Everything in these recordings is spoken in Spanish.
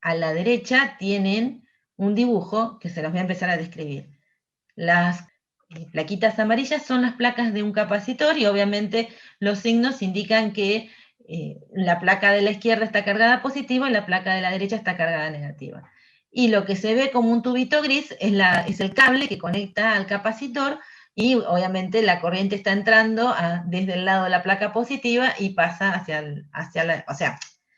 a la derecha tienen un dibujo que se los voy a empezar a describir. Las plaquitas amarillas son las placas de un capacitor y obviamente los signos indican que la placa de la izquierda está cargada positiva y la placa de la derecha está cargada negativa. Y lo que se ve como un tubito gris es el cable que conecta al capacitor y obviamente la corriente está entrando desde el lado de la placa positiva y pasa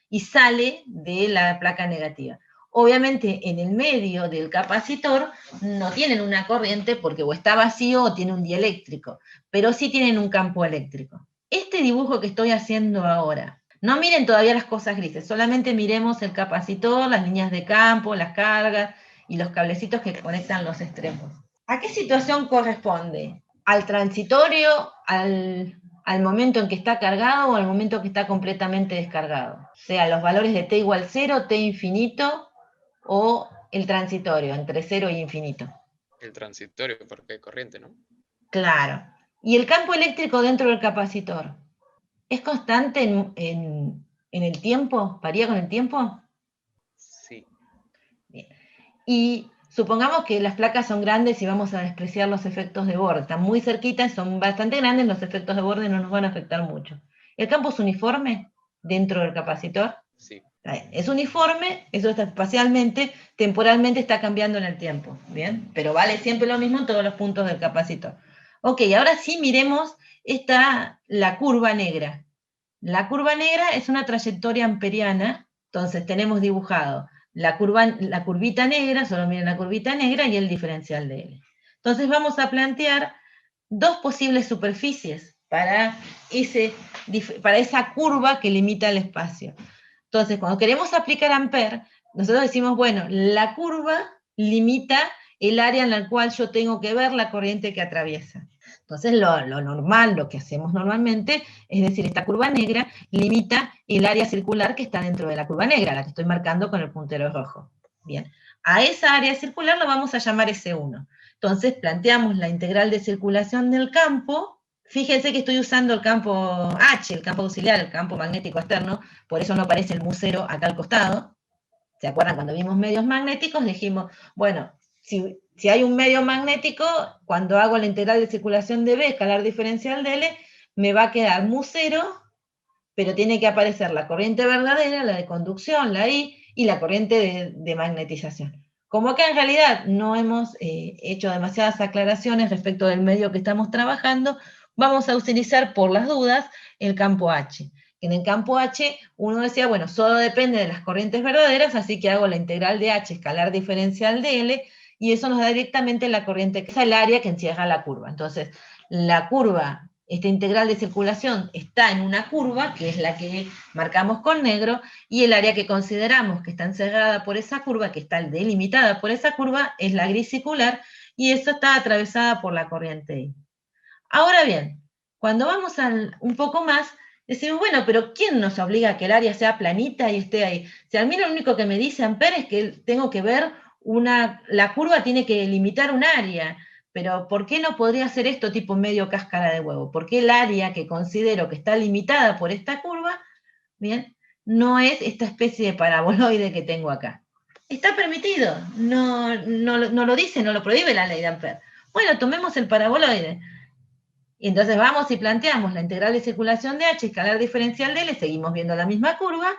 y sale de la placa negativa. Obviamente en el medio del capacitor no tienen una corriente porque o está vacío o tiene un dieléctrico, pero sí tienen un campo eléctrico. Este dibujo que estoy haciendo ahora, no miren todavía las cosas grises, solamente miremos el capacitor, las líneas de campo, las cargas y los cablecitos que conectan los extremos. ¿A qué situación corresponde? ¿Al transitorio, al momento en que está cargado o al momento que está completamente descargado? O sea, los valores de t igual 0, t infinito o el transitorio, entre 0 y infinito. El transitorio, porque hay corriente, ¿no? Claro. ¿Y el campo eléctrico dentro del capacitor? ¿Es constante en el tiempo? ¿Varía con el tiempo? Sí. Bien. Y supongamos que las placas son grandes y vamos a despreciar los efectos de borde. Están muy cerquitas, son bastante grandes, los efectos de borde no nos van a afectar mucho. ¿El campo es uniforme dentro del capacitor? Sí. Es uniforme, eso está espacialmente, temporalmente está cambiando en el tiempo, ¿bien? Pero vale siempre lo mismo en todos los puntos del capacitor. Ok, ahora sí miremos la curva negra. La curva negra es una trayectoria amperiana, entonces tenemos dibujado la curvita negra, solo miren la curvita negra y el diferencial de L. Entonces vamos a plantear dos posibles superficies para esa curva que limita el espacio. Entonces, cuando queremos aplicar Ampère, nosotros decimos, bueno, la curva limita el área en la cual yo tengo que ver la corriente que atraviesa. Entonces, lo normal, lo que hacemos normalmente, es decir, esta curva negra limita el área circular que está dentro de la curva negra, la que estoy marcando con el puntero rojo. Bien, a esa área circular la vamos a llamar S1. Entonces, planteamos la integral de circulación del campo. Fíjense que estoy usando el campo H, el campo auxiliar, el campo magnético externo, por eso no aparece el mu0 acá al costado. ¿Se acuerdan? Cuando vimos medios magnéticos dijimos, bueno, si hay un medio magnético, cuando hago la integral de circulación de B, escalar diferencial de L, me va a quedar mu0, pero tiene que aparecer la corriente verdadera, la de conducción, la I, y la corriente de magnetización. Como acá en realidad no hemos hecho demasiadas aclaraciones respecto del medio que estamos trabajando, vamos a utilizar por las dudas el campo H. En el campo H uno decía, bueno, solo depende de las corrientes verdaderas, así que hago la integral de H escalar diferencial de L, y eso nos da directamente la corriente, que es el área que encierra la curva. Entonces, la curva, esta integral de circulación está en una curva, que es la que marcamos con negro, y el área que consideramos que está encerrada por esa curva, que está delimitada por esa curva, es la gris circular, y eso está atravesada por la corriente I. Ahora bien, cuando vamos un poco más, decimos, bueno, pero ¿quién nos obliga a que el área sea planita y esté ahí? Si a mí lo único que me dice Ampère es que tengo que ver la curva tiene que limitar un área, pero ¿por qué no podría ser esto tipo medio cáscara de huevo? ¿Por qué el área que considero que está limitada por esta curva, bien, no es esta especie de paraboloide que tengo acá? Está permitido, no lo dice, no lo prohíbe la ley de Ampère. Bueno, tomemos el paraboloide. Y entonces vamos y planteamos la integral de circulación de H, escalar diferencial de L, seguimos viendo la misma curva,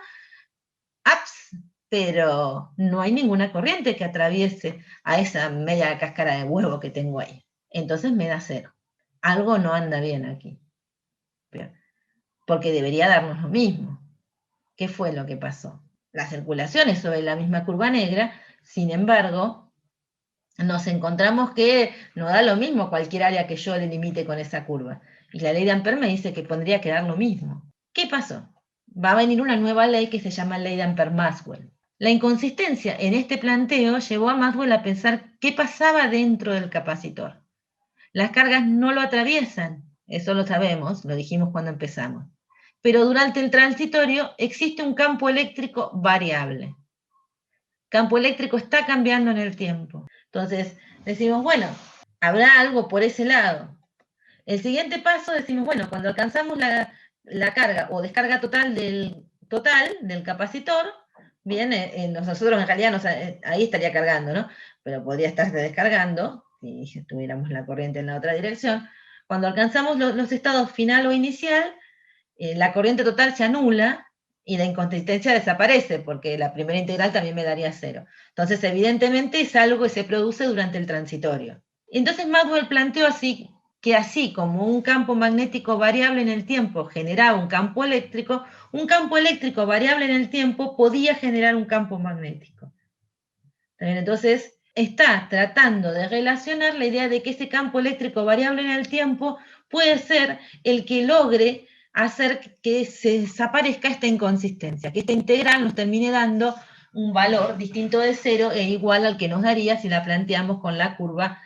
pero no hay ninguna corriente que atraviese a esa media cáscara de huevo que tengo ahí. Entonces me da 0. Algo no anda bien aquí. Porque debería darnos lo mismo. ¿Qué fue lo que pasó? La circulación es sobre la misma curva negra, sin embargo, nos encontramos que no da lo mismo cualquier área que yo delimite con esa curva. Y la ley de Ampère me dice que pondría que dar lo mismo. ¿Qué pasó? Va a venir una nueva ley que se llama ley de Ampère-Maxwell. La inconsistencia en este planteo llevó a Maxwell a pensar qué pasaba dentro del capacitor. Las cargas no lo atraviesan, eso lo sabemos, lo dijimos cuando empezamos. Pero durante el transitorio existe un campo eléctrico variable. Campo eléctrico está cambiando en el tiempo. Entonces decimos, bueno, habrá algo por ese lado. El siguiente paso decimos, bueno, cuando alcanzamos la carga o descarga total del capacitor, bien, nosotros en realidad ahí estaría cargando, ¿no? Pero podría estarse descargando, si tuviéramos la corriente en la otra dirección. Cuando alcanzamos los estados final o inicial, la corriente total se anula y la inconsistencia desaparece, porque la primera integral también me daría 0. Entonces, evidentemente es algo que se produce durante el transitorio. Entonces Maxwell planteó así como un campo magnético variable en el tiempo generaba un campo eléctrico variable en el tiempo podía generar un campo magnético. Entonces, está tratando de relacionar la idea de que ese campo eléctrico variable en el tiempo puede ser el que logre hacer que se desaparezca esta inconsistencia, que esta integral nos termine dando un valor distinto de 0 e igual al que nos daría si la planteamos con la curva,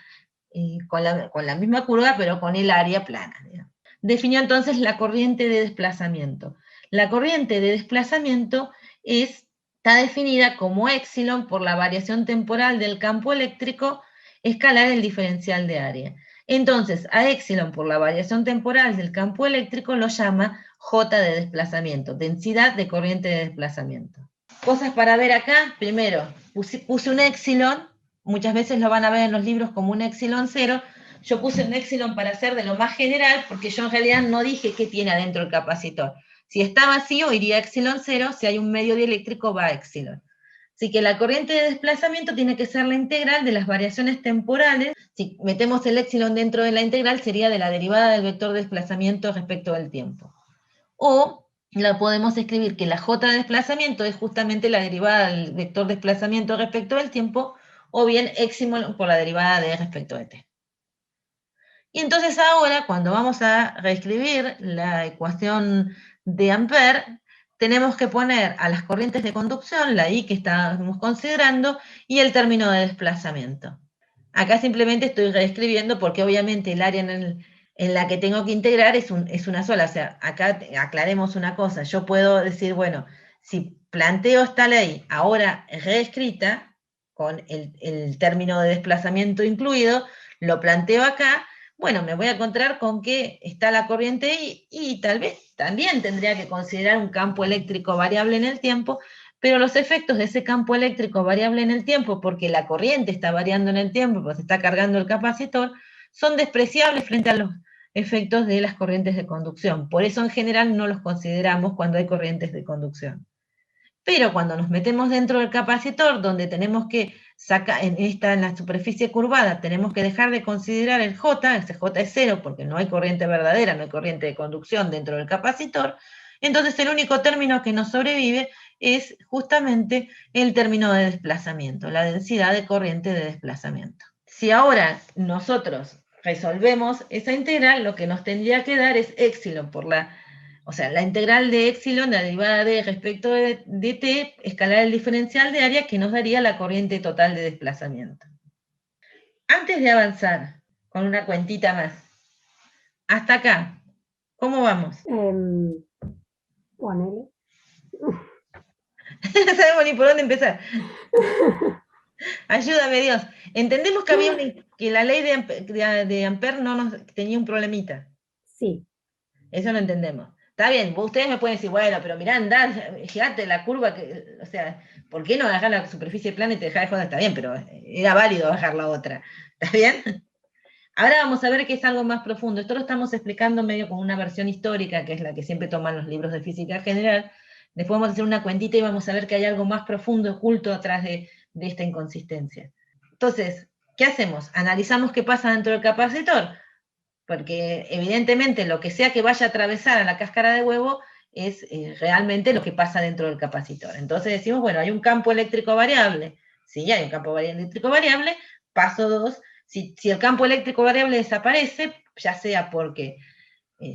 con la misma curva, pero con el área plana. Digamos. Definió entonces la corriente de desplazamiento. La corriente de desplazamiento está definida como épsilon por la variación temporal del campo eléctrico escalar el diferencial de área. Entonces, a épsilon por la variación temporal del campo eléctrico lo llama J de desplazamiento, densidad de corriente de desplazamiento. Cosas para ver acá, primero, puse un épsilon, muchas veces lo van a ver en los libros como un épsilon 0, yo puse un épsilon para hacer de lo más general, porque yo en realidad no dije qué tiene adentro el capacitor. Si está vacío, iría épsilon 0, si hay un medio dieléctrico, va épsilon. Así que la corriente de desplazamiento tiene que ser la integral de las variaciones temporales. Si metemos el épsilon dentro de la integral, sería de la derivada del vector de desplazamiento respecto del tiempo. O la podemos escribir que la J de desplazamiento es justamente la derivada del vector de desplazamiento respecto del tiempo, o bien épsilon por la derivada de respecto de t. Y entonces ahora, cuando vamos a reescribir la ecuación de Ampère, tenemos que poner a las corrientes de conducción, la I que estábamos considerando, y el término de desplazamiento. Acá simplemente estoy reescribiendo porque obviamente el área en la que tengo que integrar es una sola. O sea, acá aclaremos una cosa. Yo puedo decir, bueno, si planteo esta ley ahora reescrita, con el término de desplazamiento incluido, lo planteo acá, bueno, me voy a encontrar con que está la corriente I y tal vez también tendría que considerar un campo eléctrico variable en el tiempo, pero los efectos de ese campo eléctrico variable en el tiempo, porque la corriente está variando en el tiempo, pues está cargando el capacitor, son despreciables frente a los efectos de las corrientes de conducción. Por eso en general no los consideramos cuando hay corrientes de conducción. Pero cuando nos metemos dentro del capacitor, donde tenemos que sacar, en la superficie curvada, tenemos que dejar de considerar el J, ese J es 0 porque no hay corriente verdadera, no hay corriente de conducción dentro del capacitor, entonces el único término que nos sobrevive es justamente el término de desplazamiento, la densidad de corriente de desplazamiento. Si ahora nosotros resolvemos esa integral, lo que nos tendría que dar es épsilon por la integral de épsilon, la derivada de respecto de t, escalar el diferencial de área que nos daría la corriente total de desplazamiento. Antes de avanzar con una cuentita más, hasta acá, ¿cómo vamos? Ponele. No sabemos ni por dónde empezar. Ayúdame Dios. Entendemos que que la ley de Ampère no nos tenía un problemita. Sí. Eso lo entendemos. Está bien, ustedes me pueden decir, bueno, pero mirá, andá, fíjate la curva, o sea, ¿por qué no dejar la superficie plana y te dejás de joder? Está bien, pero era válido bajar la otra. ¿Está bien? Ahora vamos a ver que es algo más profundo. Esto lo estamos explicando medio como una versión histórica, que es la que siempre toman los libros de física general. Después vamos a hacer una cuentita y vamos a ver que hay algo más profundo, oculto atrás de esta inconsistencia. Entonces, ¿qué hacemos? Analizamos qué pasa dentro del capacitor, porque evidentemente lo que sea que vaya a atravesar a la cáscara de huevo es realmente lo que pasa dentro del capacitor. Entonces decimos, bueno, hay un campo eléctrico variable. Si hay un campo eléctrico variable, paso 2, si el campo eléctrico variable desaparece, ya sea porque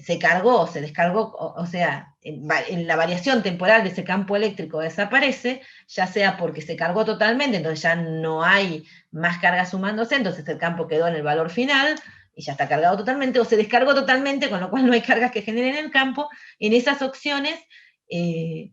se cargó, se descargó, o sea, en la variación temporal de ese campo eléctrico desaparece, ya sea porque se cargó totalmente, entonces ya no hay más carga sumándose, entonces el campo quedó en el valor final, y ya está cargado totalmente, o se descargó totalmente, con lo cual no hay cargas que generen el campo. En esas opciones,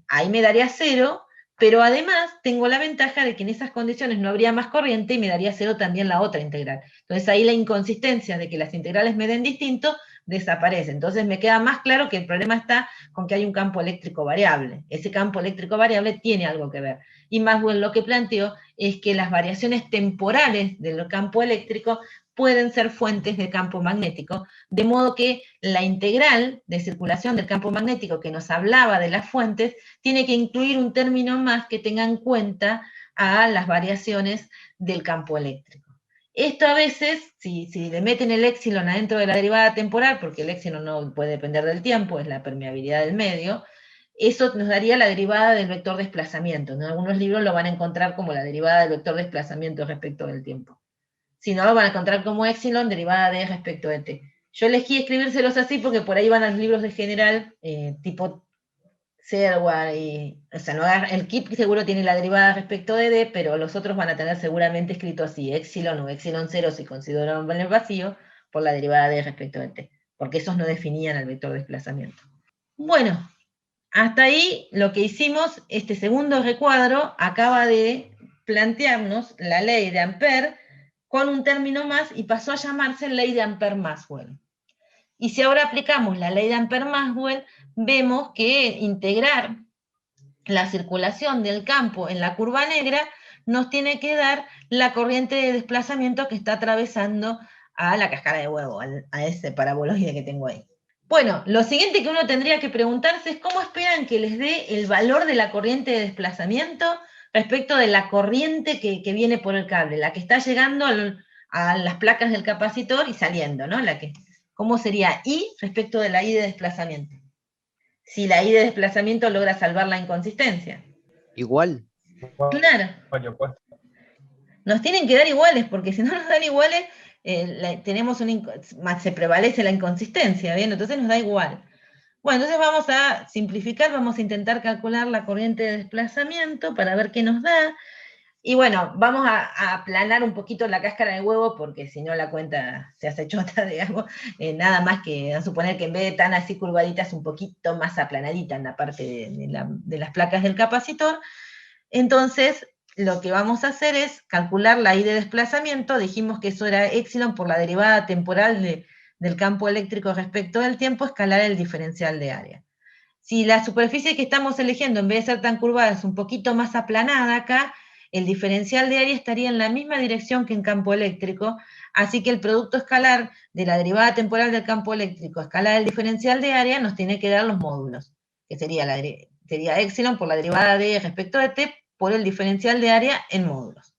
ahí me daría 0, pero además tengo la ventaja de que en esas condiciones no habría más corriente y me daría 0 también la otra integral. Entonces ahí la inconsistencia de que las integrales me den distinto desaparece. Entonces me queda más claro que el problema está con que hay un campo eléctrico variable. Ese campo eléctrico variable tiene algo que ver. Y Maxwell lo que planteó es que las variaciones temporales del campo eléctrico pueden ser fuentes de campo magnético, de modo que la integral de circulación del campo magnético que nos hablaba de las fuentes tiene que incluir un término más que tenga en cuenta a las variaciones del campo eléctrico. Esto a veces, si le meten el épsilon adentro de la derivada temporal, porque el épsilon no puede depender del tiempo, es la permeabilidad del medio, eso nos daría la derivada del vector desplazamiento. En algunos libros lo van a encontrar como la derivada del vector desplazamiento respecto del tiempo. Si no, lo van a encontrar como épsilon derivada de respecto de t. Yo elegí escribírselos así porque por ahí van los libros de general, tipo Serwar, o sea, no agarra, el KIP seguro tiene la derivada respecto de d, pero los otros van a tener seguramente escrito así, épsilon o épsilon 0 si consideraban el vacío, por la derivada de respecto de t, porque esos no definían el vector de desplazamiento. Bueno, hasta ahí lo que hicimos, este segundo recuadro acaba de plantearnos la ley de Ampère con un término más y pasó a llamarse ley de Ampère-Maxwell. Y si ahora aplicamos la ley de Ampère-Maxwell, vemos que integrar la circulación del campo en la curva negra nos tiene que dar la corriente de desplazamiento que está atravesando a la cáscara de huevo, a ese paraboloide que tengo ahí. Bueno, lo siguiente que uno tendría que preguntarse es cómo esperan que les dé el valor de la corriente de desplazamiento respecto de la corriente que viene por el cable, la que está llegando a las placas del capacitor y saliendo, ¿no? ¿Cómo sería I respecto de la I de desplazamiento? Si la I de desplazamiento logra salvar la inconsistencia. Igual. Claro. Nos tienen que dar iguales, porque si no nos dan iguales, se prevalece la inconsistencia, ¿bien? Entonces nos da igual. Bueno, entonces vamos a simplificar, vamos a intentar calcular la corriente de desplazamiento para ver qué nos da. Y bueno, vamos a aplanar un poquito la cáscara de huevo, porque si no la cuenta se hace chota, digamos. Nada más que a suponer que en vez de tan así curvadita es un poquito más aplanadita en la parte de las placas del capacitor. Entonces, lo que vamos a hacer es calcular la I de desplazamiento. Dijimos que eso era épsilon por la derivada temporal del campo eléctrico respecto del tiempo, escalar el diferencial de área. Si la superficie que estamos eligiendo, en vez de ser tan curvada, es un poquito más aplanada acá, el diferencial de área estaría en la misma dirección que en campo eléctrico, así que el producto escalar de la derivada temporal del campo eléctrico, escalar el diferencial de área, nos tiene que dar los módulos, que sería épsilon por la derivada de respecto de t por el diferencial de área en módulos.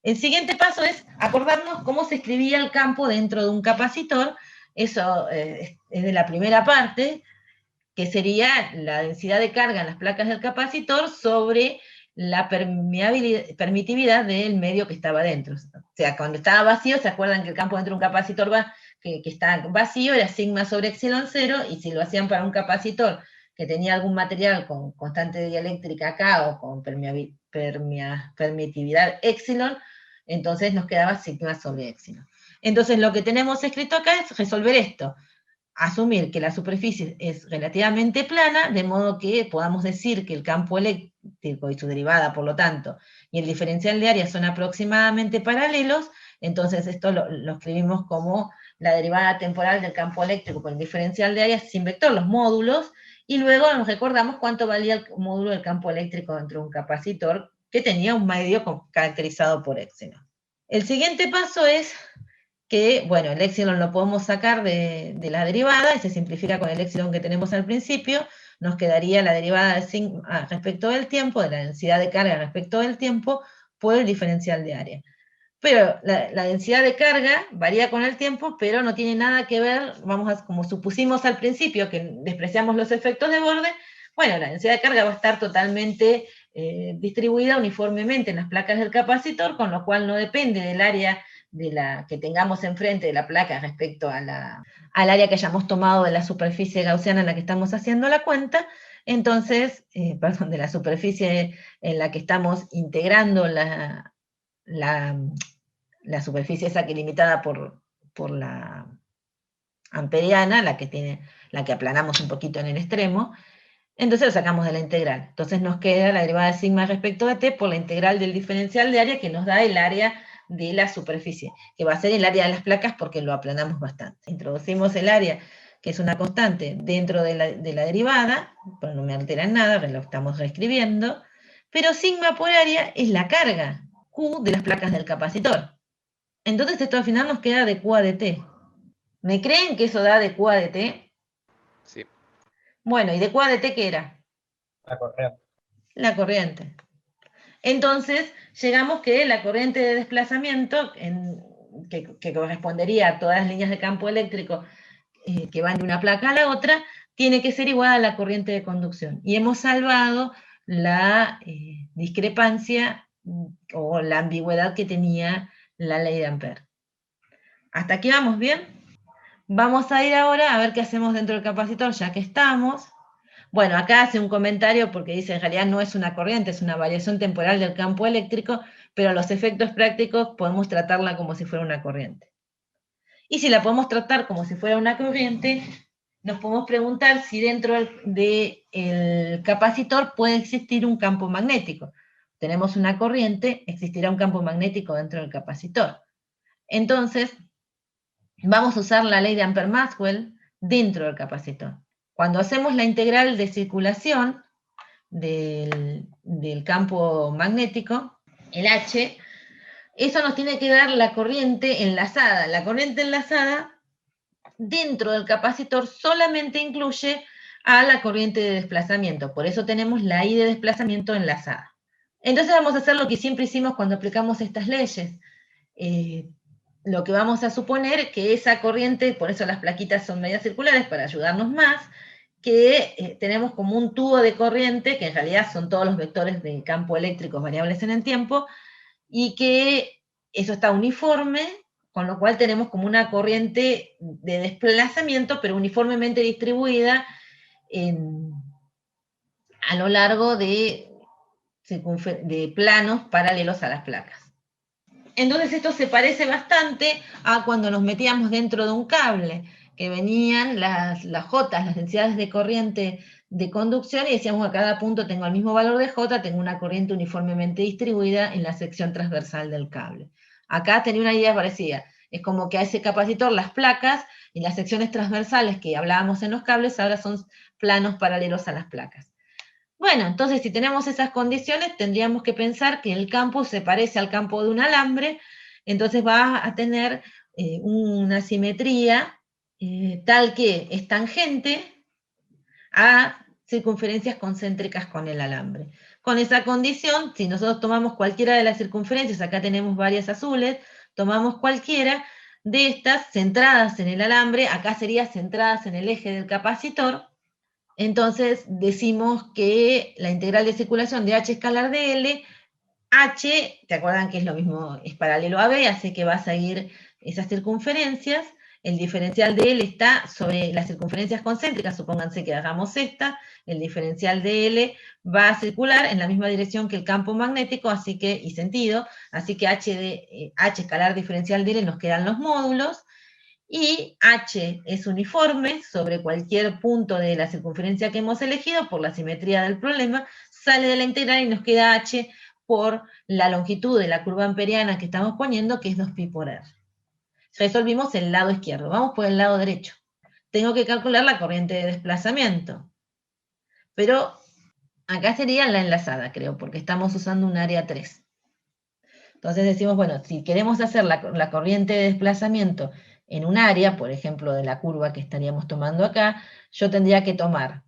El siguiente paso es acordarnos cómo se escribía el campo dentro de un capacitor. Eso es de la primera parte, que sería la densidad de carga en las placas del capacitor sobre la permitividad del medio que estaba dentro. O sea, cuando estaba vacío, ¿se acuerdan que el campo dentro de un capacitor que está vacío era sigma sobre epsilon 0, y si lo hacían para un capacitor que tenía algún material con constante dieléctrica acá o con permitividad epsilon, entonces nos quedaba sigma sobre epsilon. Entonces lo que tenemos escrito acá es resolver esto. Asumir que la superficie es relativamente plana, de modo que podamos decir que el campo eléctrico y su derivada, por lo tanto, y el diferencial de área son aproximadamente paralelos. Entonces esto lo escribimos como la derivada temporal del campo eléctrico por el diferencial de área sin vector, los módulos, y luego nos recordamos cuánto valía el módulo del campo eléctrico dentro de un capacitor que tenía un medio caracterizado por épsilon. El siguiente paso es que, bueno, el épsilon lo podemos sacar de la derivada, y se simplifica con el épsilon que tenemos al principio. Nos quedaría la derivada de sigma respecto del tiempo, de la densidad de carga respecto del tiempo, por el diferencial de área. Pero la densidad de carga varía con el tiempo, pero no tiene nada que ver, como supusimos al principio, que despreciamos los efectos de borde. Bueno, la densidad de carga va a estar totalmente distribuida uniformemente en las placas del capacitor, con lo cual no depende del área que tengamos enfrente de la placa respecto al área que hayamos tomado de la superficie gaussiana en la que estamos haciendo la cuenta. Entonces, perdón, de la superficie en la que estamos integrando la superficie esa que limitada por la amperiana, la que aplanamos un poquito en el extremo. Entonces lo sacamos de la integral. Entonces nos queda la derivada de sigma respecto de t por la integral del diferencial de área, que nos da el área de la superficie, que va a ser el área de las placas porque lo aplanamos bastante. Introducimos el área, que es una constante, dentro de la derivada, pero no me altera en nada, lo estamos reescribiendo, pero sigma por área es la carga, Q de las placas del capacitor. Entonces esto al final nos queda de Q a dt. ¿Me creen que eso da de Q a dt? Sí. Bueno, ¿y de Q a dt qué era? La corriente. La corriente. Entonces, llegamos que la corriente de desplazamiento, que correspondería a todas las líneas de campo eléctrico que van de una placa a la otra, tiene que ser igual a la corriente de conducción. Y hemos salvado la discrepancia o la ambigüedad que tenía la ley de Ampère. ¿Hasta aquí vamos bien? Vamos a ir ahora a ver qué hacemos dentro del capacitor, ya que estamos. Bueno, acá hace un comentario porque dice, en realidad no es una corriente, es una variación temporal del campo eléctrico, pero a los efectos prácticos podemos tratarla como si fuera una corriente. Y si la podemos tratar como si fuera una corriente, nos podemos preguntar si dentro del capacitor puede existir un campo magnético. Tenemos una corriente, existirá un campo magnético dentro del capacitor. Entonces, vamos a usar la ley de Ampère-Maxwell dentro del capacitor. Cuando hacemos la integral de circulación del campo magnético, el H, eso nos tiene que dar la corriente enlazada. La corriente enlazada dentro del capacitor solamente incluye a la corriente de desplazamiento, por eso tenemos la I de desplazamiento enlazada. Entonces vamos a hacer lo que siempre hicimos cuando aplicamos estas leyes. Lo que vamos a suponer que esa corriente, por eso las plaquitas son medias circulares para ayudarnos más, que tenemos como un tubo de corriente, que en realidad son todos los vectores de campo eléctrico variables en el tiempo, y que eso está uniforme, con lo cual tenemos como una corriente de desplazamiento, pero uniformemente distribuida a lo largo de planos paralelos a las placas. Entonces esto se parece bastante a cuando nos metíamos dentro de un cable, que venían las J, las densidades de corriente de conducción, y decíamos a cada punto tengo el mismo valor de J, tengo una corriente uniformemente distribuida en la sección transversal del cable. Acá tenía una idea parecida, es como que a ese capacitor las placas y las secciones transversales que hablábamos en los cables ahora son planos paralelos a las placas. Bueno, entonces si tenemos esas condiciones, tendríamos que pensar que el campo se parece al campo de un alambre, entonces va a tener una simetría tal que es tangente a circunferencias concéntricas con el alambre. Con esa condición, si nosotros tomamos cualquiera de las circunferencias, acá tenemos varias azules, tomamos cualquiera de estas centradas en el alambre, acá sería centradas en el eje del capacitor, entonces decimos que la integral de circulación de H escalar de L, H, ¿te acuerdan que es lo mismo, es paralelo a B, así que va a seguir esas circunferencias, el diferencial de L está sobre las circunferencias concéntricas, supónganse que hagamos esta, el diferencial de L va a circular en la misma dirección que el campo magnético, así que, y sentido, así que H escalar diferencial de L nos quedan los módulos, y H es uniforme sobre cualquier punto de la circunferencia que hemos elegido por la simetría del problema, sale de la integral y nos queda H por la longitud de la curva amperiana que estamos poniendo, que es 2pi por r. Resolvimos el lado izquierdo, vamos por el lado derecho. Tengo que calcular la corriente de desplazamiento, pero acá sería la enlazada, creo, porque estamos usando un área 3. Entonces decimos, bueno, si queremos hacer la corriente de desplazamiento en un área, por ejemplo, de la curva que estaríamos tomando acá, yo tendría que tomar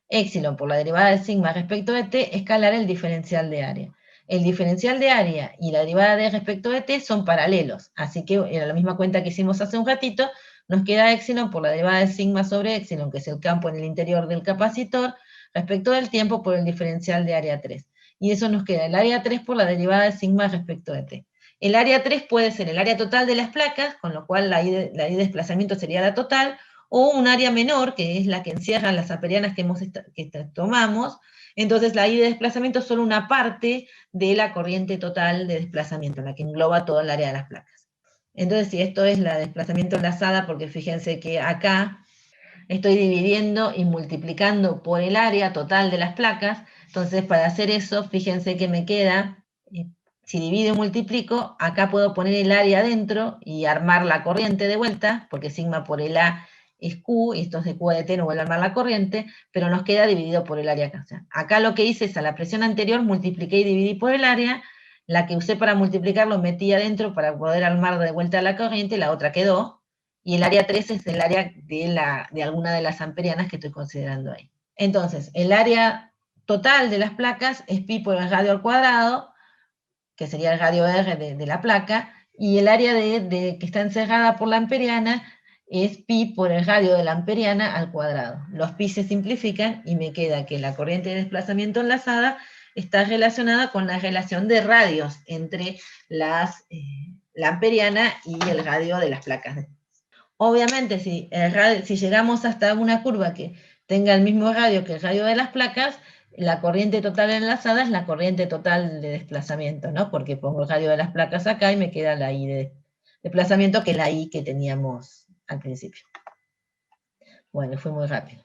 épsilon por la derivada de sigma respecto de t, escalar el diferencial de área. El diferencial de área y la derivada de respecto de t son paralelos, así que era la misma cuenta que hicimos hace un ratito, nos queda épsilon por la derivada de sigma sobre épsilon, que es el campo en el interior del capacitor, respecto del tiempo por el diferencial de área 3. Y eso nos queda el área 3 por la derivada de sigma respecto de t. El área 3 puede ser el área total de las placas, con lo cual la I de desplazamiento sería la total, o un área menor, que es la que encierra las aperianas que tomamos. Entonces la I de desplazamiento es solo una parte de la corriente total de desplazamiento, la que engloba toda el área de las placas. Entonces, si esto es la desplazamiento enlazada, porque fíjense que acá estoy dividiendo y multiplicando por el área total de las placas, entonces para hacer eso, fíjense que me queda si divido y multiplico, acá puedo poner el área adentro y armar la corriente de vuelta, porque sigma por el A es Q, y esto es de Q a de T, no vuelve a armar la corriente, pero nos queda dividido por el área acá. O sea, acá lo que hice es a la presión anterior, multipliqué y dividí por el área, la que usé para multiplicar lo metí adentro para poder armar de vuelta la corriente, la otra quedó, y el área 3 es el área de alguna de las amperianas que estoy considerando ahí. Entonces, el área total de las placas es pi por el radio al cuadrado, que sería el radio R de la placa, y el área que está encerrada por la amperiana es pi por el radio de la amperiana al cuadrado. Los pi se simplifican y me queda que la corriente de desplazamiento enlazada está relacionada con la relación de radios entre la amperiana y el radio de las placas. Obviamente, si llegamos hasta una curva que tenga el mismo radio que el radio de las placas, la corriente total enlazada es la corriente total de desplazamiento, ¿no? Porque pongo el radio de las placas acá y me queda la I de desplazamiento, que es la I que teníamos al principio. Bueno, fue muy rápido.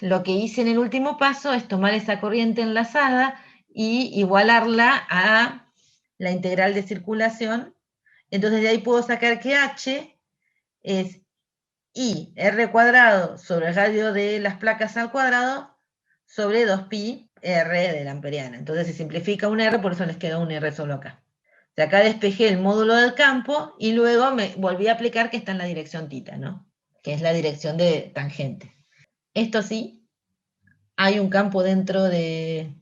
Lo que hice en el último paso es tomar esa corriente enlazada y igualarla a la integral de circulación. Entonces de ahí puedo sacar que H es I R cuadrado sobre el radio de las placas al cuadrado sobre 2pi R de la amperiana. Entonces se simplifica un R, por eso les queda un R solo acá. O sea, acá despejé el módulo del campo y luego me volví a aplicar que está en la dirección θ, ¿no? Que es la dirección de tangente. Esto sí, hay un campo dentro del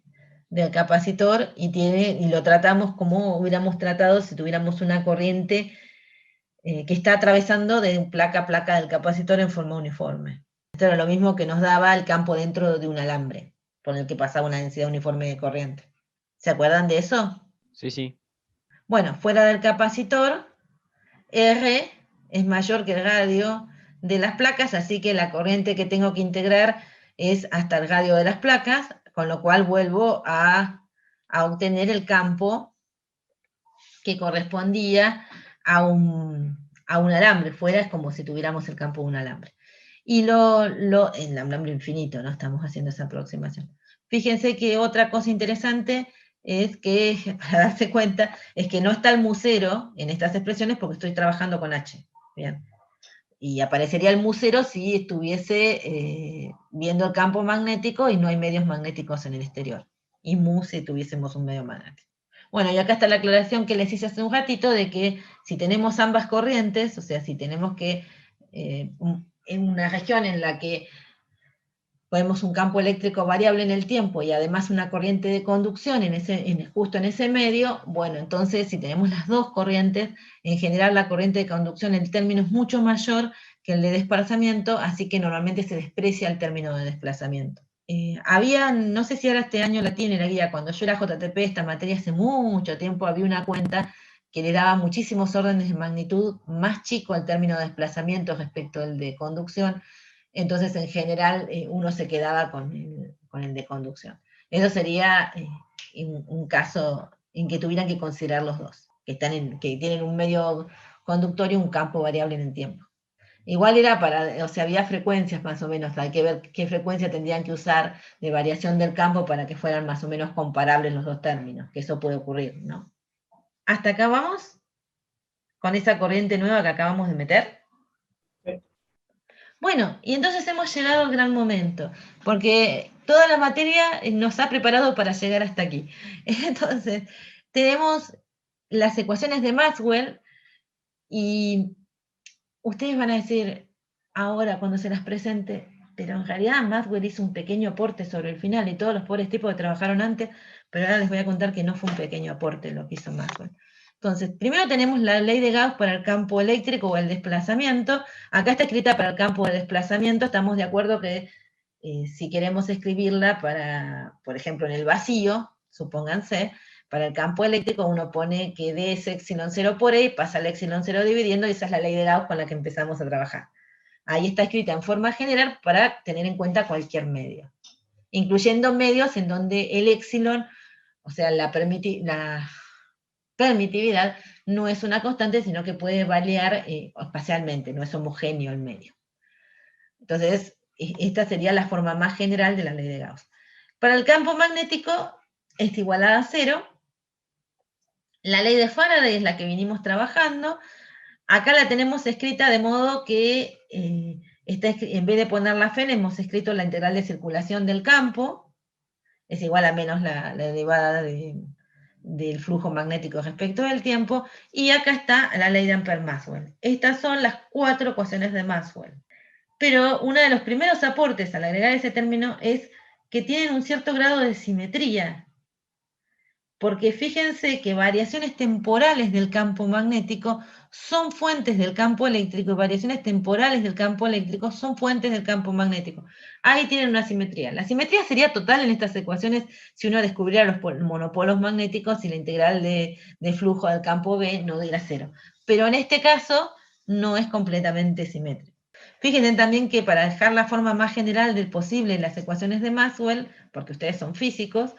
capacitor y lo tratamos como hubiéramos tratado si tuviéramos una corriente que está atravesando de placa a placa del capacitor en forma uniforme. Esto era lo mismo que nos daba el campo dentro de un alambre, por el que pasaba una densidad uniforme de corriente. ¿Se acuerdan de eso? Sí, sí. Bueno, fuera del capacitor, R es mayor que el radio de las placas, así que la corriente que tengo que integrar es hasta el radio de las placas, con lo cual vuelvo a obtener el campo que correspondía a un alambre. Fuera es como si tuviéramos el campo de un alambre. Y en el alambre infinito, ¿no? Estamos haciendo esa aproximación. Fíjense que otra cosa interesante es que, para darse cuenta, es que no está el musero en estas expresiones porque estoy trabajando con H. Bien. Y aparecería el musero si estuviese viendo el campo magnético y no hay medios magnéticos en el exterior. Y mu si tuviésemos un medio magnético. Bueno, y acá está la aclaración que les hice hace un ratito de que si tenemos ambas corrientes, o sea, si tenemos que, en una región en la que ponemos un campo eléctrico variable en el tiempo y además una corriente de conducción justo en ese medio, bueno, entonces si tenemos las dos corrientes, en general la corriente de conducción el término es mucho mayor que el de desplazamiento, así que normalmente se desprecia el término de desplazamiento. No sé si ahora este año la tiene la guía, cuando yo era JTP, esta materia hace mucho tiempo, había una cuenta que le daba muchísimos órdenes de magnitud más chico al término de desplazamiento respecto al de conducción. Entonces, en general, uno se quedaba con el de conducción. Eso sería un caso en que tuvieran que considerar los dos, que tienen un medio conductor y un campo variable en el tiempo. Igual era había frecuencias más o menos, hay que ver qué frecuencia tendrían que usar de variación del campo para que fueran más o menos comparables los dos términos, que eso puede ocurrir, ¿no? ¿Hasta acá vamos? ¿Con esa corriente nueva que acabamos de meter? Bueno, y entonces hemos llegado al gran momento, porque toda la materia nos ha preparado para llegar hasta aquí. Entonces, tenemos las ecuaciones de Maxwell y ustedes van a decir ahora cuando se las presente, pero en realidad Maxwell hizo un pequeño aporte sobre el final y todos los pobres tipos que trabajaron antes, pero ahora les voy a contar que no fue un pequeño aporte lo que hizo Maxwell. Entonces, primero tenemos la ley de Gauss para el campo eléctrico o el desplazamiento. Acá está escrita para el campo de desplazamiento. Estamos de acuerdo que si queremos escribirla para, por ejemplo, en el vacío, supónganse, para el campo eléctrico uno pone que D es epsilon 0 por E, pasa el epsilon 0 dividiendo, y esa es la ley de Gauss con la que empezamos a trabajar. Ahí está escrita en forma general para tener en cuenta cualquier medio, incluyendo medios en donde el epsilon, o sea, la permitividad no es una constante, sino que puede variar espacialmente, no es homogéneo el medio. Entonces, esta sería la forma más general de la ley de Gauss. Para el campo magnético, es igualada a 0, La ley de Faraday es la que vinimos trabajando. Acá la tenemos escrita de modo que en vez de poner la fe, hemos escrito la integral de circulación del campo, es igual a menos la derivada del flujo magnético respecto del tiempo, y acá está la ley de Ampère-Maxwell. Estas son las 4 ecuaciones de Maxwell. Pero uno de los primeros aportes al agregar ese término es que tienen un cierto grado de simetría, porque fíjense que variaciones temporales del campo magnético son fuentes del campo eléctrico y variaciones temporales del campo eléctrico son fuentes del campo magnético. Ahí tienen una simetría. La simetría sería total en estas ecuaciones si uno descubriera los monopolos magnéticos y la integral de flujo del campo B no diera cero. Pero en este caso no es completamente simétrico. Fíjense también que para dejar la forma más general del posible en las ecuaciones de Maxwell, porque ustedes son físicos,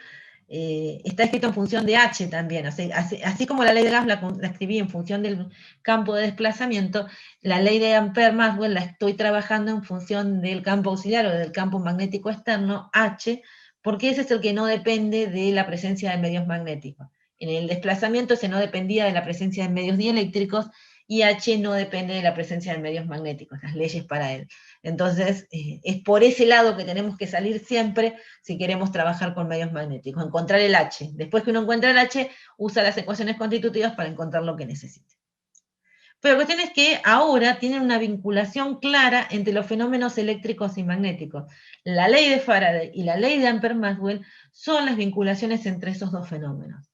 está escrito en función de H también, así como la ley de Gauss la escribí en función del campo de desplazamiento, la ley de Ampère-Maxwell la estoy trabajando en función del campo auxiliar o del campo magnético externo, H, porque ese es el que no depende de la presencia de medios magnéticos. En el desplazamiento ese no dependía de la presencia de medios dieléctricos y H no depende de la presencia de medios magnéticos, las leyes para él. Entonces, es por ese lado que tenemos que salir siempre si queremos trabajar con medios magnéticos, encontrar el H. Después que uno encuentra el H, usa las ecuaciones constitutivas para encontrar lo que necesite. Pero la cuestión es que ahora tienen una vinculación clara entre los fenómenos eléctricos y magnéticos. La ley de Faraday y la ley de Ampère-Maxwell son las vinculaciones entre esos dos fenómenos.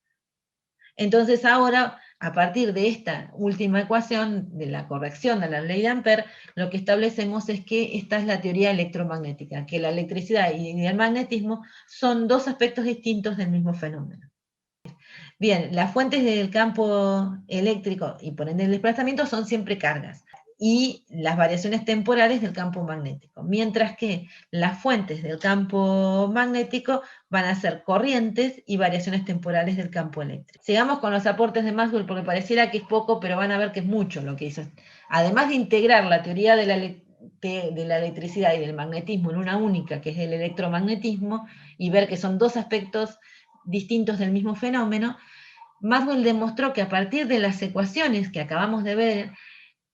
Entonces ahora, a partir de esta última ecuación, de la corrección de la ley de Ampère, lo que establecemos es que esta es la teoría electromagnética, que la electricidad y el magnetismo son dos aspectos distintos del mismo fenómeno. Bien, las fuentes del campo eléctrico y por ende el desplazamiento son siempre cargas y las variaciones temporales del campo magnético, mientras que las fuentes del campo magnético van a ser corrientes y variaciones temporales del campo eléctrico. Sigamos con los aportes de Maxwell porque pareciera que es poco, pero van a ver que es mucho lo que hizo. Además de integrar la teoría de la electricidad y del magnetismo en una única, que es el electromagnetismo, y ver que son dos aspectos distintos del mismo fenómeno, Maxwell demostró que a partir de las ecuaciones que acabamos de ver,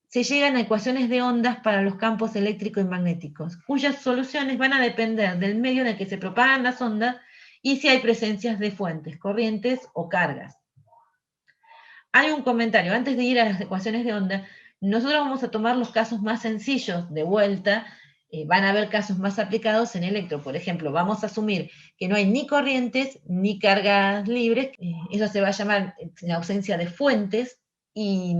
se llegan a ecuaciones de ondas para los campos eléctricos y magnéticos, cuyas soluciones van a depender del medio en el que se propagan las ondas y si hay presencias de fuentes, corrientes o cargas. Hay un comentario, antes de ir a las ecuaciones de onda, nosotros vamos a tomar los casos más sencillos de vuelta, van a haber casos más aplicados en electro. Por ejemplo, vamos a asumir que no hay ni corrientes ni cargas libres, eso se va a llamar la ausencia de fuentes, y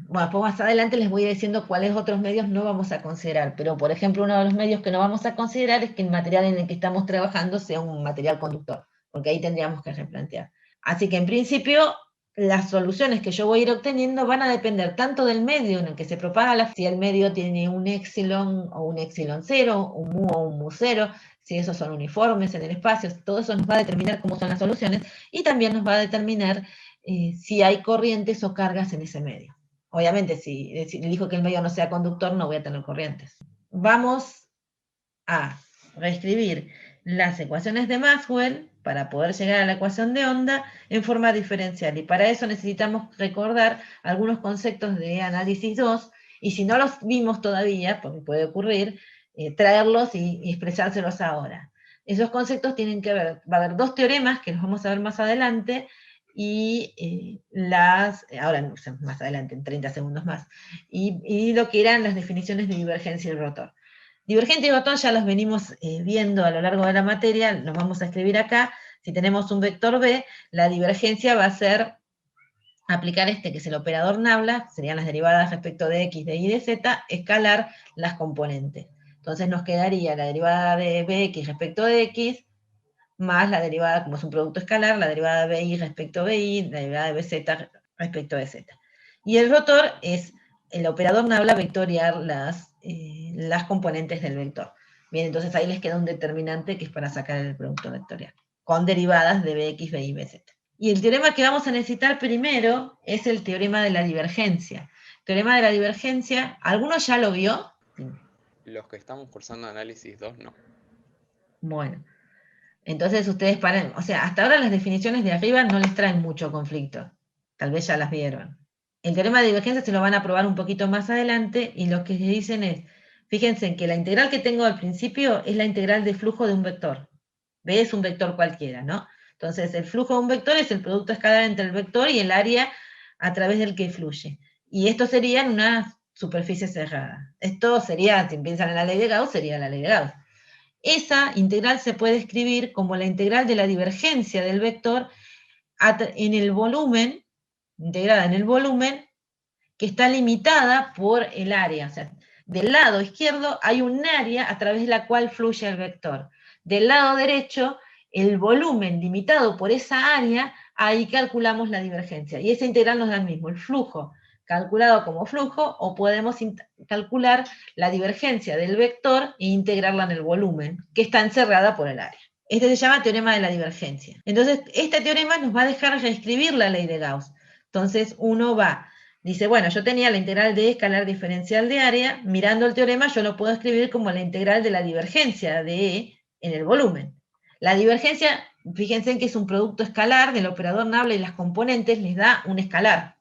bueno, pues más adelante les voy a ir diciendo cuáles otros medios no vamos a considerar, pero por ejemplo uno de los medios que no vamos a considerar es que el material en el que estamos trabajando sea un material conductor, porque ahí tendríamos que replantear. Así que en principio las soluciones que yo voy a ir obteniendo van a depender tanto del medio en el que se propaga si el medio tiene un epsilon o un epsilon cero, un mu o un mu cero, si esos son uniformes en el espacio, todo eso nos va a determinar cómo son las soluciones y también nos va a determinar si hay corrientes o cargas en ese medio. Obviamente, si elijo que el medio no sea conductor, no voy a tener corrientes. Vamos a reescribir las ecuaciones de Maxwell para poder llegar a la ecuación de onda en forma diferencial. Y para eso necesitamos recordar algunos conceptos de análisis 2, y si no los vimos todavía, porque puede ocurrir, traerlos y expresárselos ahora. Esos conceptos tienen que ver, va a haber dos teoremas que los vamos a ver más adelante, y ahora no, más adelante, en 30 segundos más, y lo que eran las definiciones de divergencia y rotor. Divergente y rotor ya los venimos viendo a lo largo de la materia, los vamos a escribir acá. Si tenemos un vector B, la divergencia va a ser aplicar que es el operador nabla, serían las derivadas respecto de x, de y, de z, escalar las componentes. Entonces nos quedaría la derivada de bx respecto de x, más la derivada, como es un producto escalar, la derivada de bi respecto de y, la derivada de bz respecto de z. Y el rotor es el operador nabla vectoriar las componentes del vector. Bien, entonces ahí les queda un determinante que es para sacar el producto vectorial, con derivadas de bx, bi, bz. Y el teorema que vamos a necesitar primero es el teorema de la divergencia. El teorema de la divergencia, ¿alguno ya lo vio? Los que estamos cursando análisis 2, no. Bueno, entonces ustedes o sea, hasta ahora las definiciones de arriba no les traen mucho conflicto. Tal vez ya las vieron. El teorema de divergencia se lo van a probar un poquito más adelante y lo que dicen es, fíjense que la integral que tengo al principio es la integral de flujo de un vector. B es un vector cualquiera, ¿no? Entonces, el flujo de un vector es el producto escalar entre el vector y el área a través del que fluye. Y esto sería en una superficie cerrada. Esto sería, si piensan en la ley de Gauss, sería la ley de Gauss. Esa integral se puede escribir como la integral de la divergencia del vector en el volumen, integrada en el volumen, que está limitada por el área. O sea, del lado izquierdo hay un área a través de la cual fluye el vector. Del lado derecho, el volumen limitado por esa área, ahí calculamos la divergencia. Y esa integral nos da el mismo, el flujo calculado como flujo, o podemos calcular la divergencia del vector e integrarla en el volumen, que está encerrada por el área. Este se llama teorema de la divergencia. Entonces, este teorema nos va a dejar reescribir la ley de Gauss. Entonces, uno dice, bueno, yo tenía la integral de escalar diferencial de área, mirando el teorema yo lo puedo escribir como la integral de la divergencia de E en el volumen. La divergencia, fíjense que es un producto escalar del operador nabla y las componentes les da un escalar.